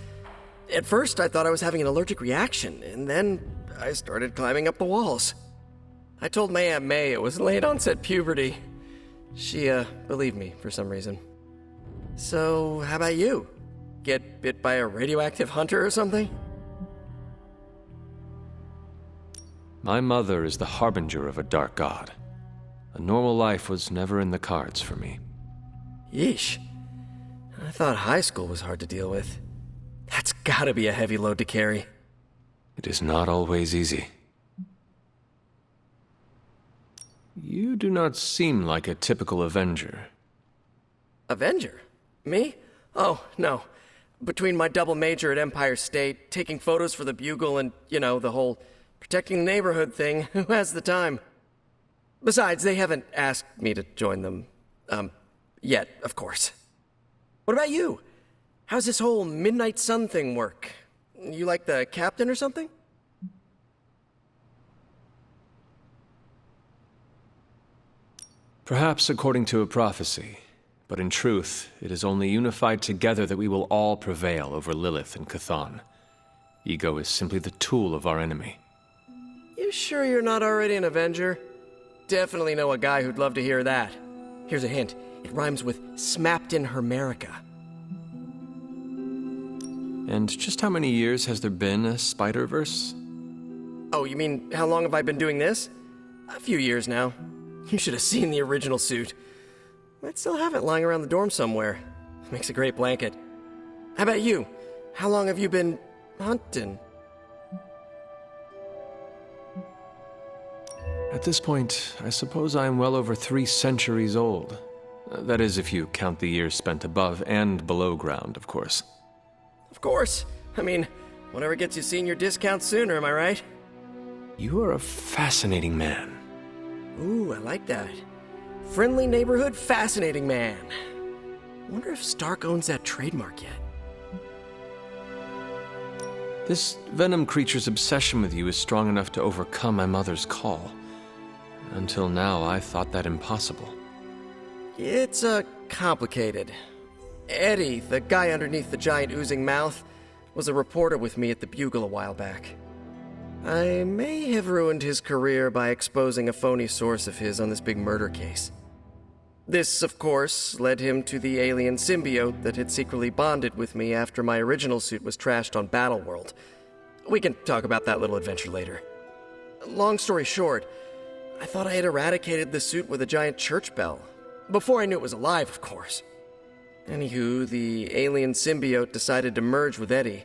At first, I thought I was having an allergic reaction, and then I started climbing up the walls. I told my Aunt May it was late-onset puberty. She, believed me for some reason. So, how about you? Get bit by a radioactive hunter or something? My mother is the harbinger of a dark god. A normal life was never in the cards for me. Yeesh. I thought high school was hard to deal with. That's gotta be a heavy load to carry. It is not always easy. You do not seem like a typical Avenger. Avenger? Me? Oh, no. Between my double major at Empire State, taking photos for the Bugle, and, the whole protecting the neighborhood thing, who has the time? Besides, they haven't asked me to join them, yet, of course. What about you? How's this whole Midnight Sun thing work? You like the captain or something? Perhaps according to a prophecy, but in truth, it is only unified together that we will all prevail over Lilith and Chthon. Ego is simply the tool of our enemy. You sure you're not already an Avenger? Definitely know a guy who'd love to hear that. Here's a hint. It rhymes with smapped in Hermerica. And just how many years has there been a Spider-Verse? Oh, you mean how long have I been doing this? A few years now. You should have seen the original suit. Might still have it lying around the dorm somewhere. Makes a great blanket. How about you? How long have you been hunting? At this point, I suppose I am well over 3 centuries old. That is, if you count the years spent above and below ground, of course. Of course. I mean, whatever gets you senior discount sooner, am I right? You are a fascinating man. Ooh, I like that. Friendly neighborhood, fascinating man. Wonder if Stark owns that trademark yet. This Venom creature's obsession with you is strong enough to overcome my mother's call. Until now, I thought that impossible. It's, complicated. Eddie, the guy underneath the giant oozing mouth, was a reporter with me at the Bugle a while back. I may have ruined his career by exposing a phony source of his on this big murder case. This, of course, led him to the alien symbiote that had secretly bonded with me after my original suit was trashed on Battleworld. We can talk about that little adventure later. Long story short, I thought I had eradicated the suit with a giant church bell. Before I knew it was alive, of course. Anywho, the alien symbiote decided to merge with Eddie,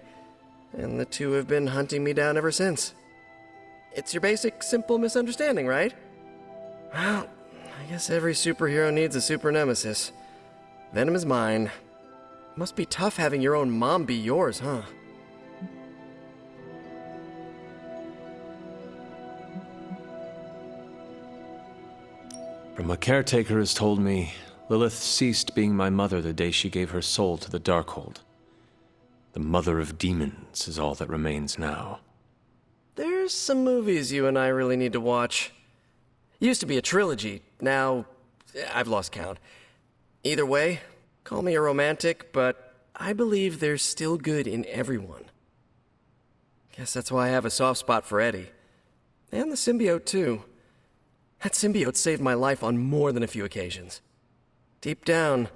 and the two have been hunting me down ever since. It's your basic, simple misunderstanding, right? Well, I guess every superhero needs a super nemesis. Venom is mine. Must be tough having your own mom be yours, huh? From what Caretaker has told me, Lilith ceased being my mother the day she gave her soul to the Darkhold. The mother of demons is all that remains now. There's some movies you and I really need to watch. Used to be a trilogy, now I've lost count. Either way, call me a romantic, but I believe there's still good in everyone. Guess that's why I have a soft spot for Eddie. And the symbiote, too. That symbiote saved my life on more than a few occasions. Deep down,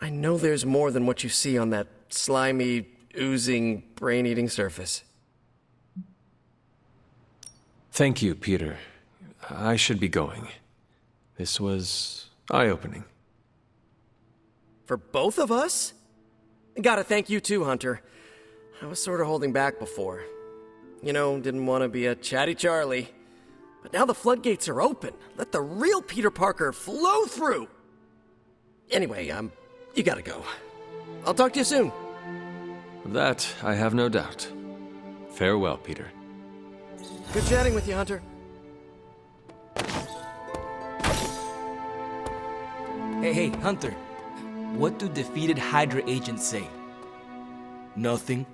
I know there's more than what you see on that slimy, oozing, brain-eating surface. Thank you, Peter. I should be going. This was eye-opening. For both of us? Gotta thank you too, Hunter. I was sort of holding back before. Didn't want to be a chatty Charlie. But now the floodgates are open. Let the real Peter Parker flow through! Anyway, you gotta go. I'll talk to you soon. Of that, I have no doubt. Farewell, Peter. Good chatting with you, Hunter. Hey, Hunter. What do defeated Hydra agents say? Nothing.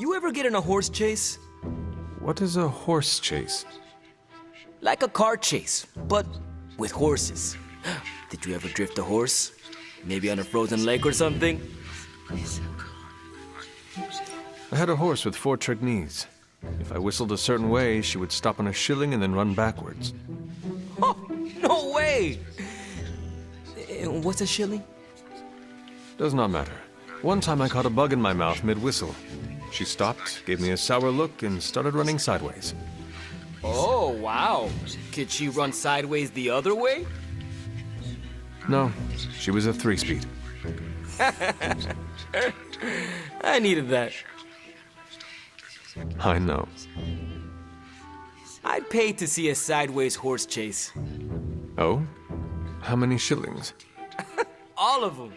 You ever get in a horse chase? What is a horse chase? Like a car chase, but with horses. Did you ever drift a horse? Maybe on a frozen lake or something? I had a horse with 4 trick knees. If I whistled a certain way, she would stop on a shilling and then run backwards. Oh, no way! What's a shilling? Does not matter. One time I caught a bug in my mouth mid-whistle. She stopped, gave me a sour look, and started running sideways. Oh, wow. Could she run sideways the other way? No, she was a 3-speed. I needed that. I know. I'd pay to see a sideways horse chase. Oh? How many shillings? All of them.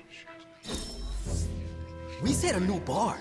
We set a new bar.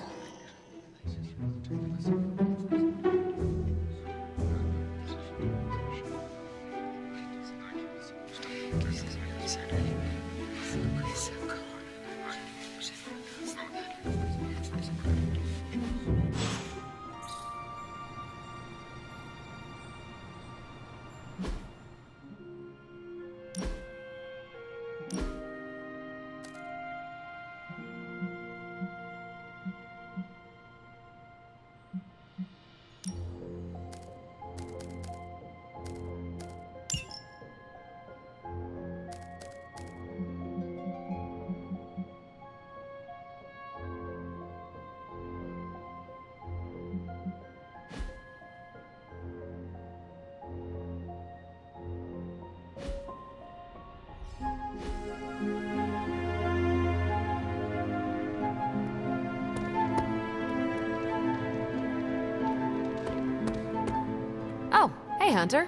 Oh, hey, Hunter.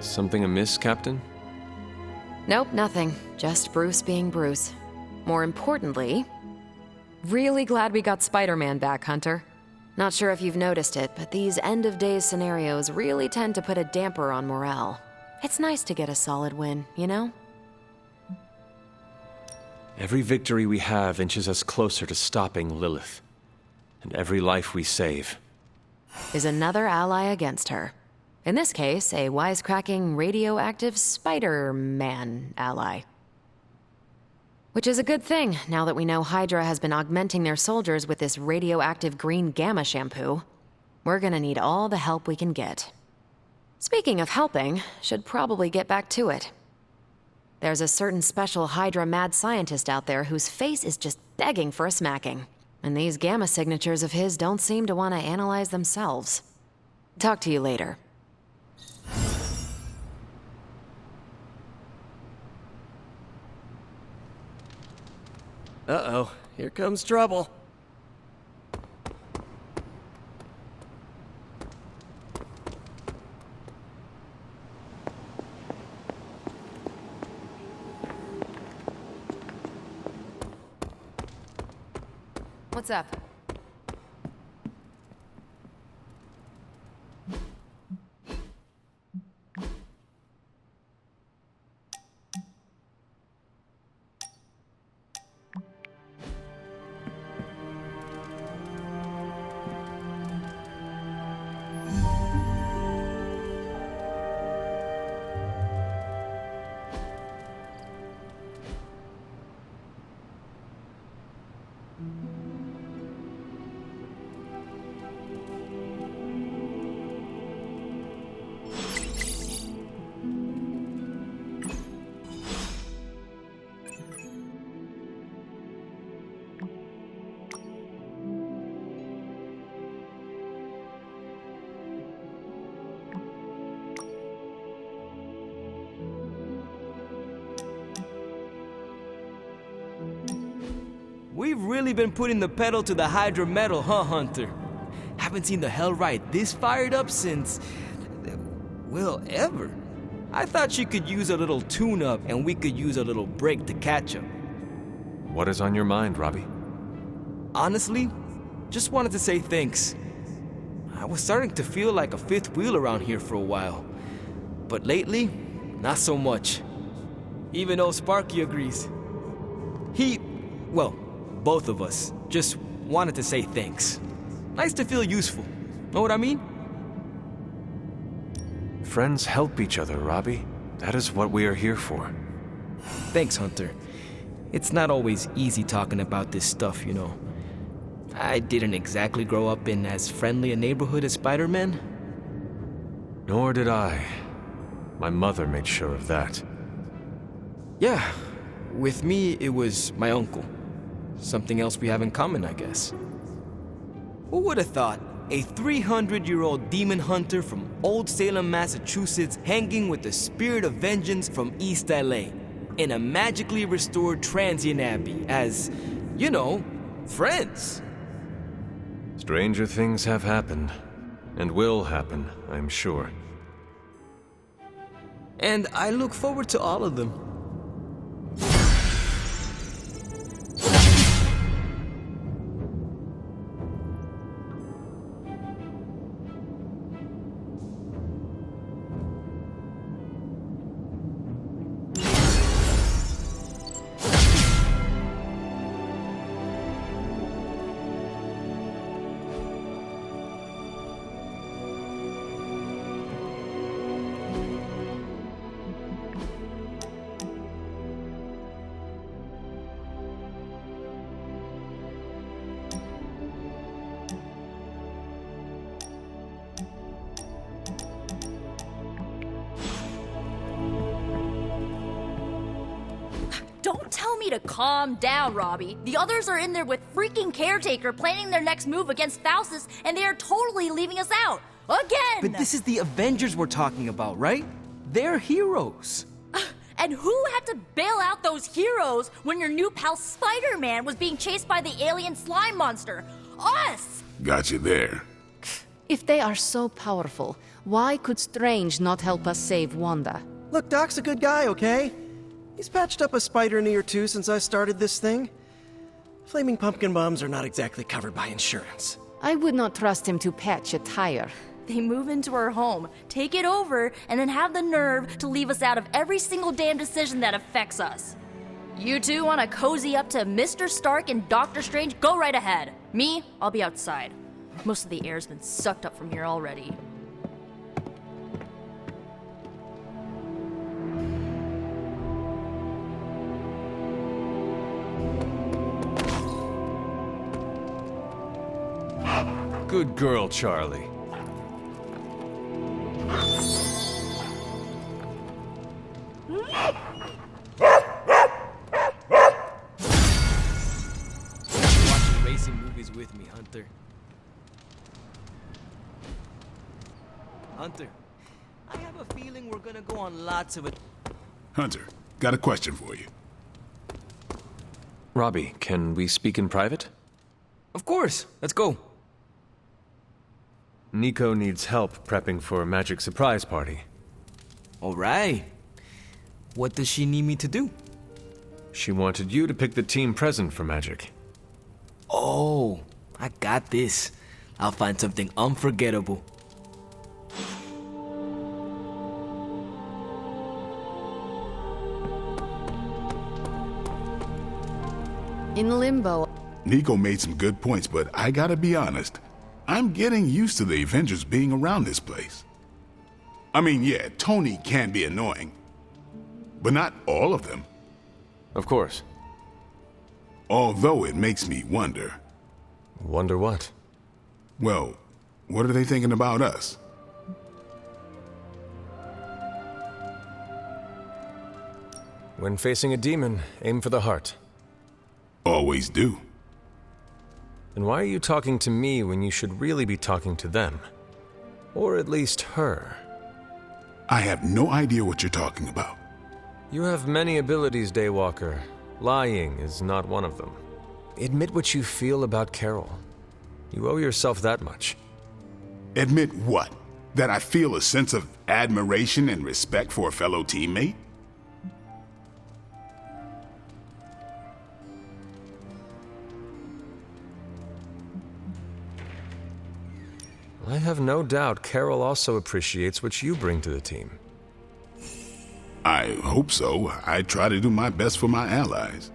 Something amiss, Captain? Nope, nothing. Just Bruce being Bruce. More importantly, really glad we got Spider-Man back, Hunter. Not sure if you've noticed it, but these end-of-days scenarios really tend to put a damper on morale. It's nice to get a solid win, you know? Every victory we have inches us closer to stopping Lilith. And every life we save is another ally against her. In this case, a wisecracking, radioactive Spider-Man ally. Which is a good thing, now that we know Hydra has been augmenting their soldiers with this radioactive green gamma shampoo. We're gonna need all the help we can get. Speaking of helping, should probably get back to it. There's a certain special Hydra mad scientist out there whose face is just begging for a smacking. And these gamma signatures of his don't seem to want to analyze themselves. Talk to you later. Uh-oh, here comes trouble. What's up? We've really been putting the pedal to the Hydra metal, huh, Hunter? Haven't seen the Hellride this fired up since... well, ever. I thought she could use a little tune-up and we could use a little break to catch up. What is on your mind, Robbie? Honestly, just wanted to say thanks. I was starting to feel like a fifth wheel around here for a while. But lately, not so much. Even old Sparky agrees. Well, both of us just wanted to say thanks. Nice to feel useful. Know what I mean? Friends help each other, Robbie. That is what we are here for. Thanks, Hunter. It's not always easy talking about this stuff, you know. I didn't exactly grow up in as friendly a neighborhood as Spider-Man. Nor did I. My mother made sure of that. Yeah, with me, it was my uncle. Something else we have in common, I guess. Who would have thought a 300-year-old demon hunter from Old Salem, Massachusetts, hanging with the spirit of vengeance from East LA in a magically restored transient abbey as, you know, friends? Stranger things have happened, and will happen, I'm sure. And I look forward to all of them. Don't tell me to calm down, Robbie. The others are in there with freaking Caretaker planning their next move against Faustus, and they are totally leaving us out. Again! But this is the Avengers we're talking about, right? They're heroes. And who had to bail out those heroes when your new pal Spider-Man was being chased by the alien slime monster? Us! Got you there. If they are so powerful, why could Strange not help us save Wanda? Look, Doc's a good guy, okay? He's patched up a spider knee or two since I started this thing. Flaming pumpkin bombs are not exactly covered by insurance. I would not trust him to patch a tire. They move into our home, take it over, and then have the nerve to leave us out of every single damn decision that affects us. You two want to cozy up to Mr. Stark and Doctor Strange? Go right ahead. Me, I'll be outside. Most of the air's been sucked up from here already. Good girl, Charlie. Watching racing movies with me, Hunter. Hunter, I have a feeling we're gonna go on lots of it. Hunter, got a question for you. Robbie, can we speak in private? Of course, let's go. Nico needs help prepping for a magic surprise party. All right. What does she need me to do? She wanted you to pick the team present for magic. Oh, I got this. I'll find something unforgettable. In Limbo. Nico made some good points, but I gotta be honest. I'm getting used to the Avengers being around this place. I mean, yeah, Tony can be annoying, but not all of them. Of course. Although it makes me wonder. Wonder what? Well, what are they thinking about us? When facing a demon, aim for the heart. Always do. Then why are you talking to me when you should really be talking to them? Or at least her? I have no idea what you're talking about. You have many abilities, Daywalker. Lying is not one of them. Admit what you feel about Carol. You owe yourself that much. Admit what? That I feel a sense of admiration and respect for a fellow teammate? I have no doubt Carol also appreciates what you bring to the team. I hope so. I try to do my best for my allies.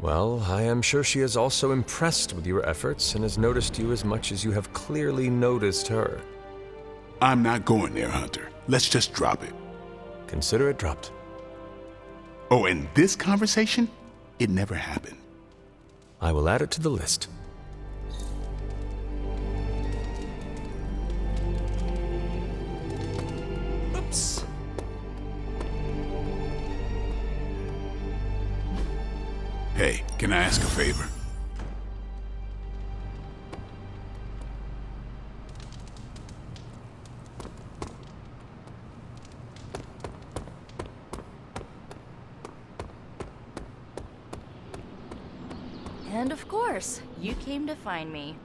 Well, I am sure she is also impressed with your efforts and has noticed you as much as you have clearly noticed her. I'm not going there, Hunter. Let's just drop it. Consider it dropped. Oh, and this conversation? It never happened. I will add it to the list. Oops. Hey, can I ask a favor? And of course, you came to find me.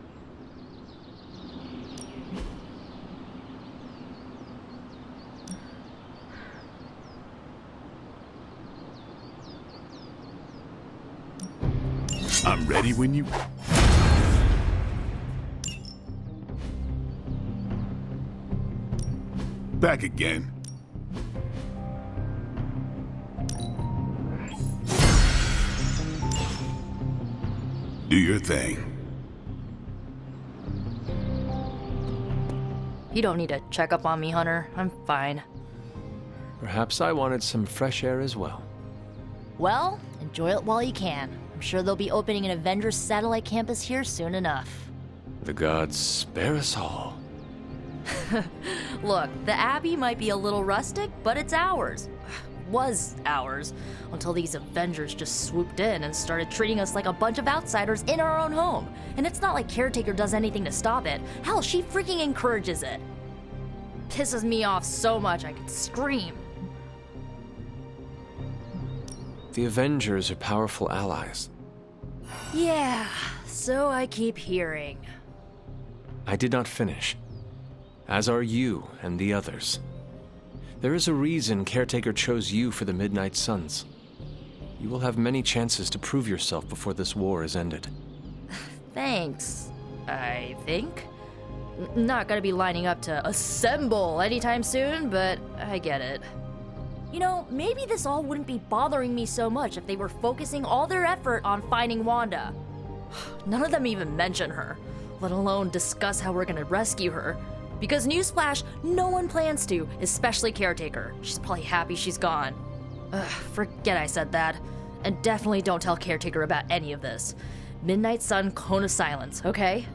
I'm ready when you... Back again. Do your thing. You don't need to check up on me, Hunter. I'm fine. Perhaps I wanted some fresh air as well. Well, enjoy it while you can. I'm sure they'll be opening an Avengers satellite campus here soon enough. The gods spare us all. Look, the Abbey might be a little rustic, but it's ours. Was ours. Until these Avengers just swooped in and started treating us like a bunch of outsiders in our own home. And it's not like Caretaker does anything to stop it. Hell, she freaking encourages it. Pisses me off so much I could scream. The Avengers are powerful allies. Yeah, so I keep hearing. I did not finish. As are you and the others. There is a reason Caretaker chose you for the Midnight Suns. You will have many chances to prove yourself before this war is ended. Thanks, I think. Not gonna be lining up to assemble anytime soon, but I get it. You know, maybe this all wouldn't be bothering me so much if they were focusing all their effort on finding Wanda. None of them even mention her, let alone discuss how we're gonna rescue her. Because newsflash, no one plans to, especially Caretaker. She's probably happy she's gone. Ugh, forget I said that. And definitely don't tell Caretaker about any of this. Midnight Sun, Cone of Silence, okay?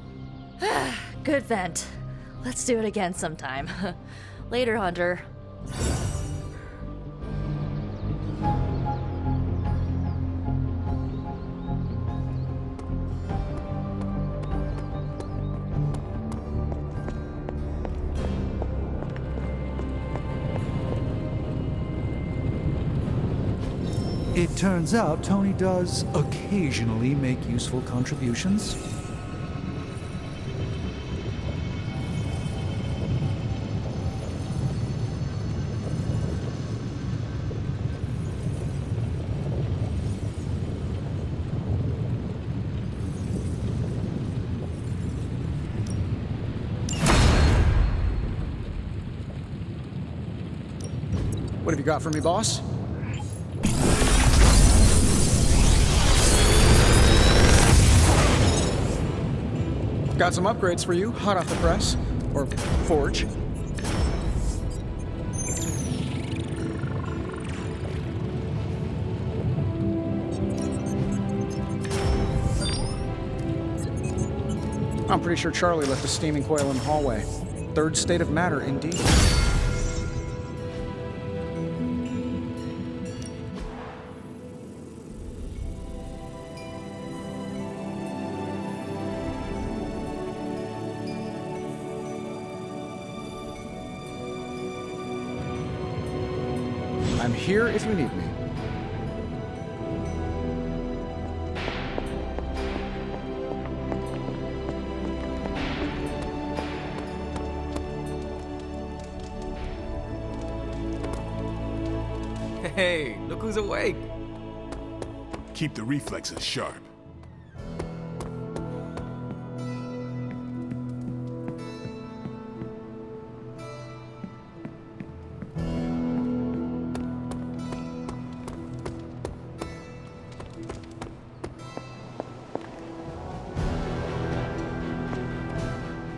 Good vent. Let's do it again sometime. Later, Hunter. It turns out Tony does occasionally make useful contributions. What have you got for me, boss? Got some upgrades for you, hot off the press. Or forge. I'm pretty sure Charlie left the steaming coil in the hallway. Third state of matter, indeed. I'm here if you need me. Hey, look who's awake. Keep the reflexes sharp.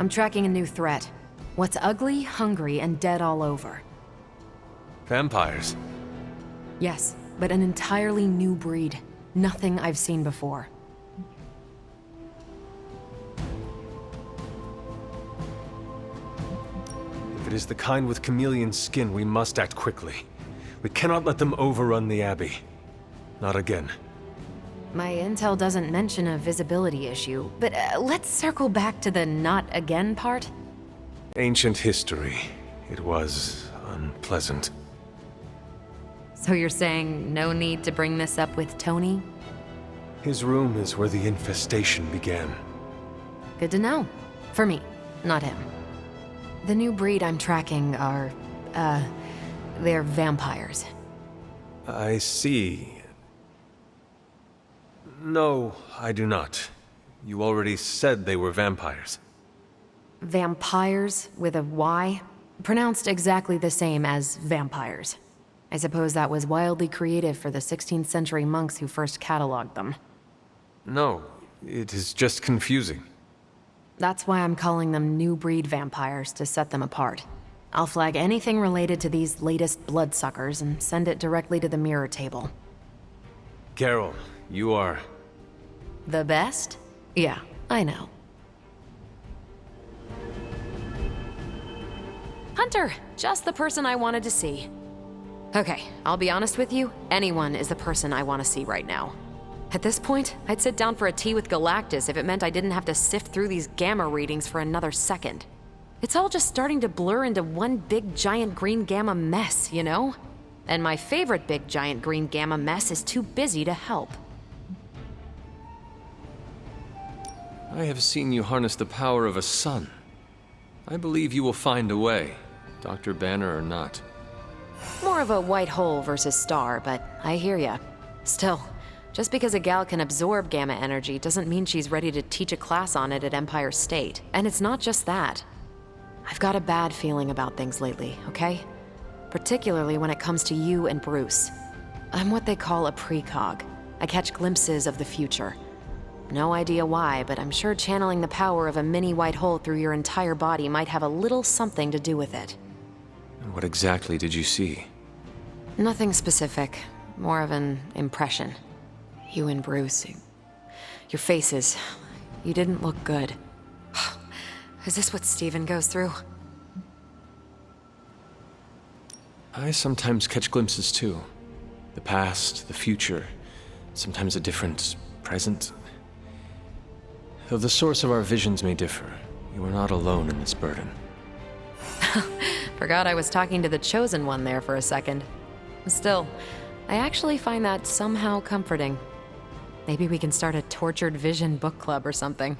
I'm tracking a new threat. What's ugly, hungry, and dead all over. Vampires? Yes, but an entirely new breed. Nothing I've seen before. If it is the kind with chameleon skin, we must act quickly. We cannot let them overrun the Abbey. Not again. My intel doesn't mention a visibility issue, but let's circle back to the not again part. Ancient history. It was unpleasant. So you're saying no need to bring this up with Tony? His room is where the infestation began. Good to know. For me, not him. The new breed I'm tracking are, they're vampires. I see. No, I do not. You already said they were vampires. Vampires with a Y? Pronounced exactly the same as vampires. I suppose that was wildly creative for the 16th century monks who first cataloged them. No, it is just confusing. That's why I'm calling them new breed vampires, to set them apart. I'll flag anything related to these latest bloodsuckers and send it directly to the mirror table. Carol, you are... The best? Yeah, I know. Hunter, just the person I wanted to see. Okay, I'll be honest with you, anyone is the person I want to see right now. At this point, I'd sit down for a tea with Galactus if it meant I didn't have to sift through these gamma readings for another second. It's all just starting to blur into one big giant green gamma mess, you know? And my favorite big giant green gamma mess is too busy to help. I have seen you harness the power of a sun. I believe you will find a way, Dr. Banner or not. More of a white hole versus star, but I hear ya. Still, just because a gal can absorb gamma energy doesn't mean she's ready to teach a class on it at Empire State. And it's not just that. I've got a bad feeling about things lately, okay? Particularly when it comes to you and Bruce. I'm what they call a precog. I catch glimpses of the future. No idea why, but I'm sure channeling the power of a mini white hole through your entire body might have a little something to do with it. What exactly did you see? Nothing specific. More of an impression. You and Bruce. Your faces. You didn't look good. Is this what Steven goes through? I sometimes catch glimpses too. The past, the future, sometimes a different present. Though the source of our visions may differ, you are not alone in this burden. Forgot I was talking to the Chosen One there for a second. Still, I actually find that somehow comforting. Maybe we can start a Tortured Vision book club or something.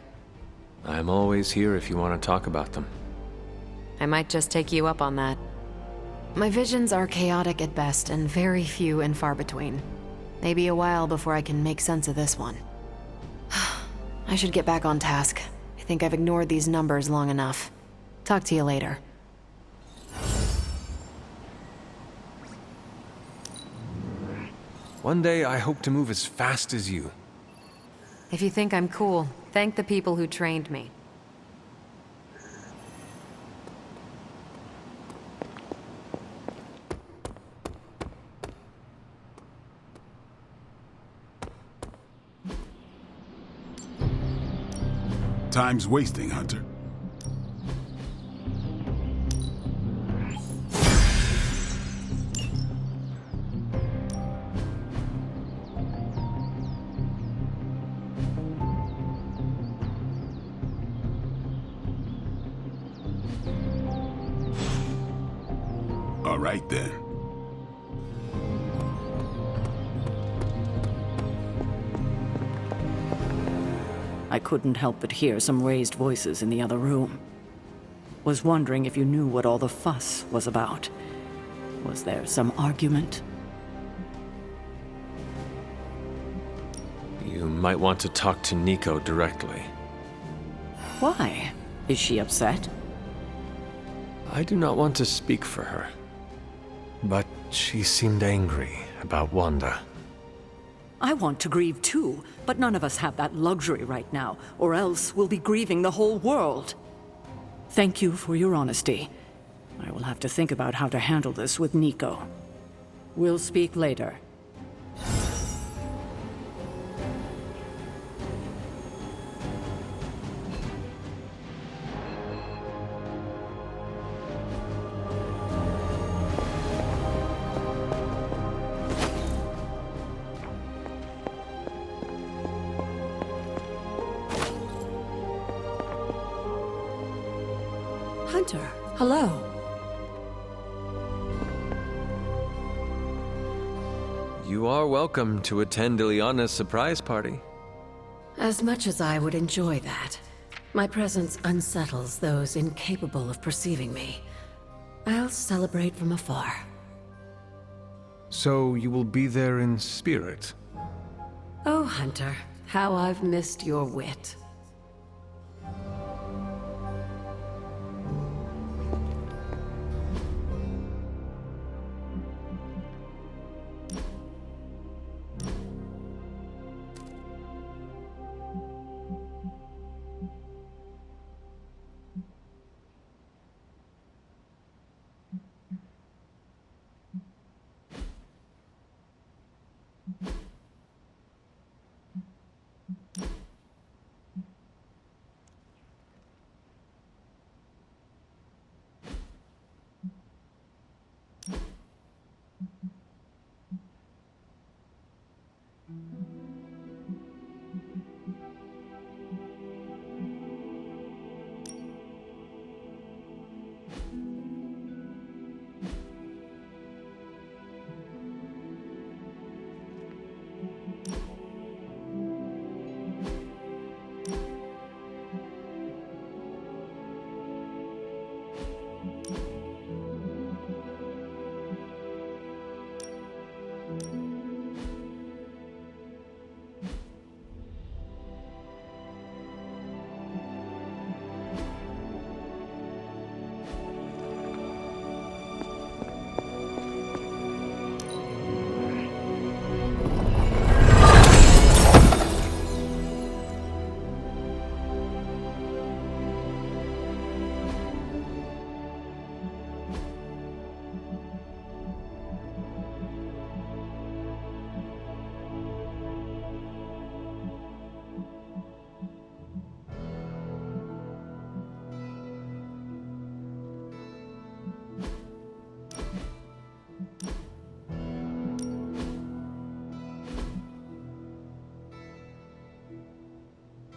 I'm always here if you want to talk about them. I might just take you up on that. My visions are chaotic at best and very few and far between. Maybe a while before I can make sense of this one. I should get back on task. I think I've ignored these numbers long enough. Talk to you later. One day I hope to move as fast as you. If you think I'm cool, thank the people who trained me. Time's wasting, Hunter. All right, then. I couldn't help but hear some raised voices in the other room. Was wondering if you knew what all the fuss was about. Was there some argument? You might want to talk to Nico directly. Why? Is she upset? I do not want to speak for her. But she seemed angry about Wanda. I want to grieve too, but none of us have that luxury right now, or else we'll be grieving the whole world. Thank you for your honesty. I will have to think about how to handle this with Nico. We'll speak later. Hunter, hello. You are welcome to attend Ileana's surprise party. As much as I would enjoy that, my presence unsettles those incapable of perceiving me. I'll celebrate from afar. So you will be there in spirit? Oh, Hunter, how I've missed your wit.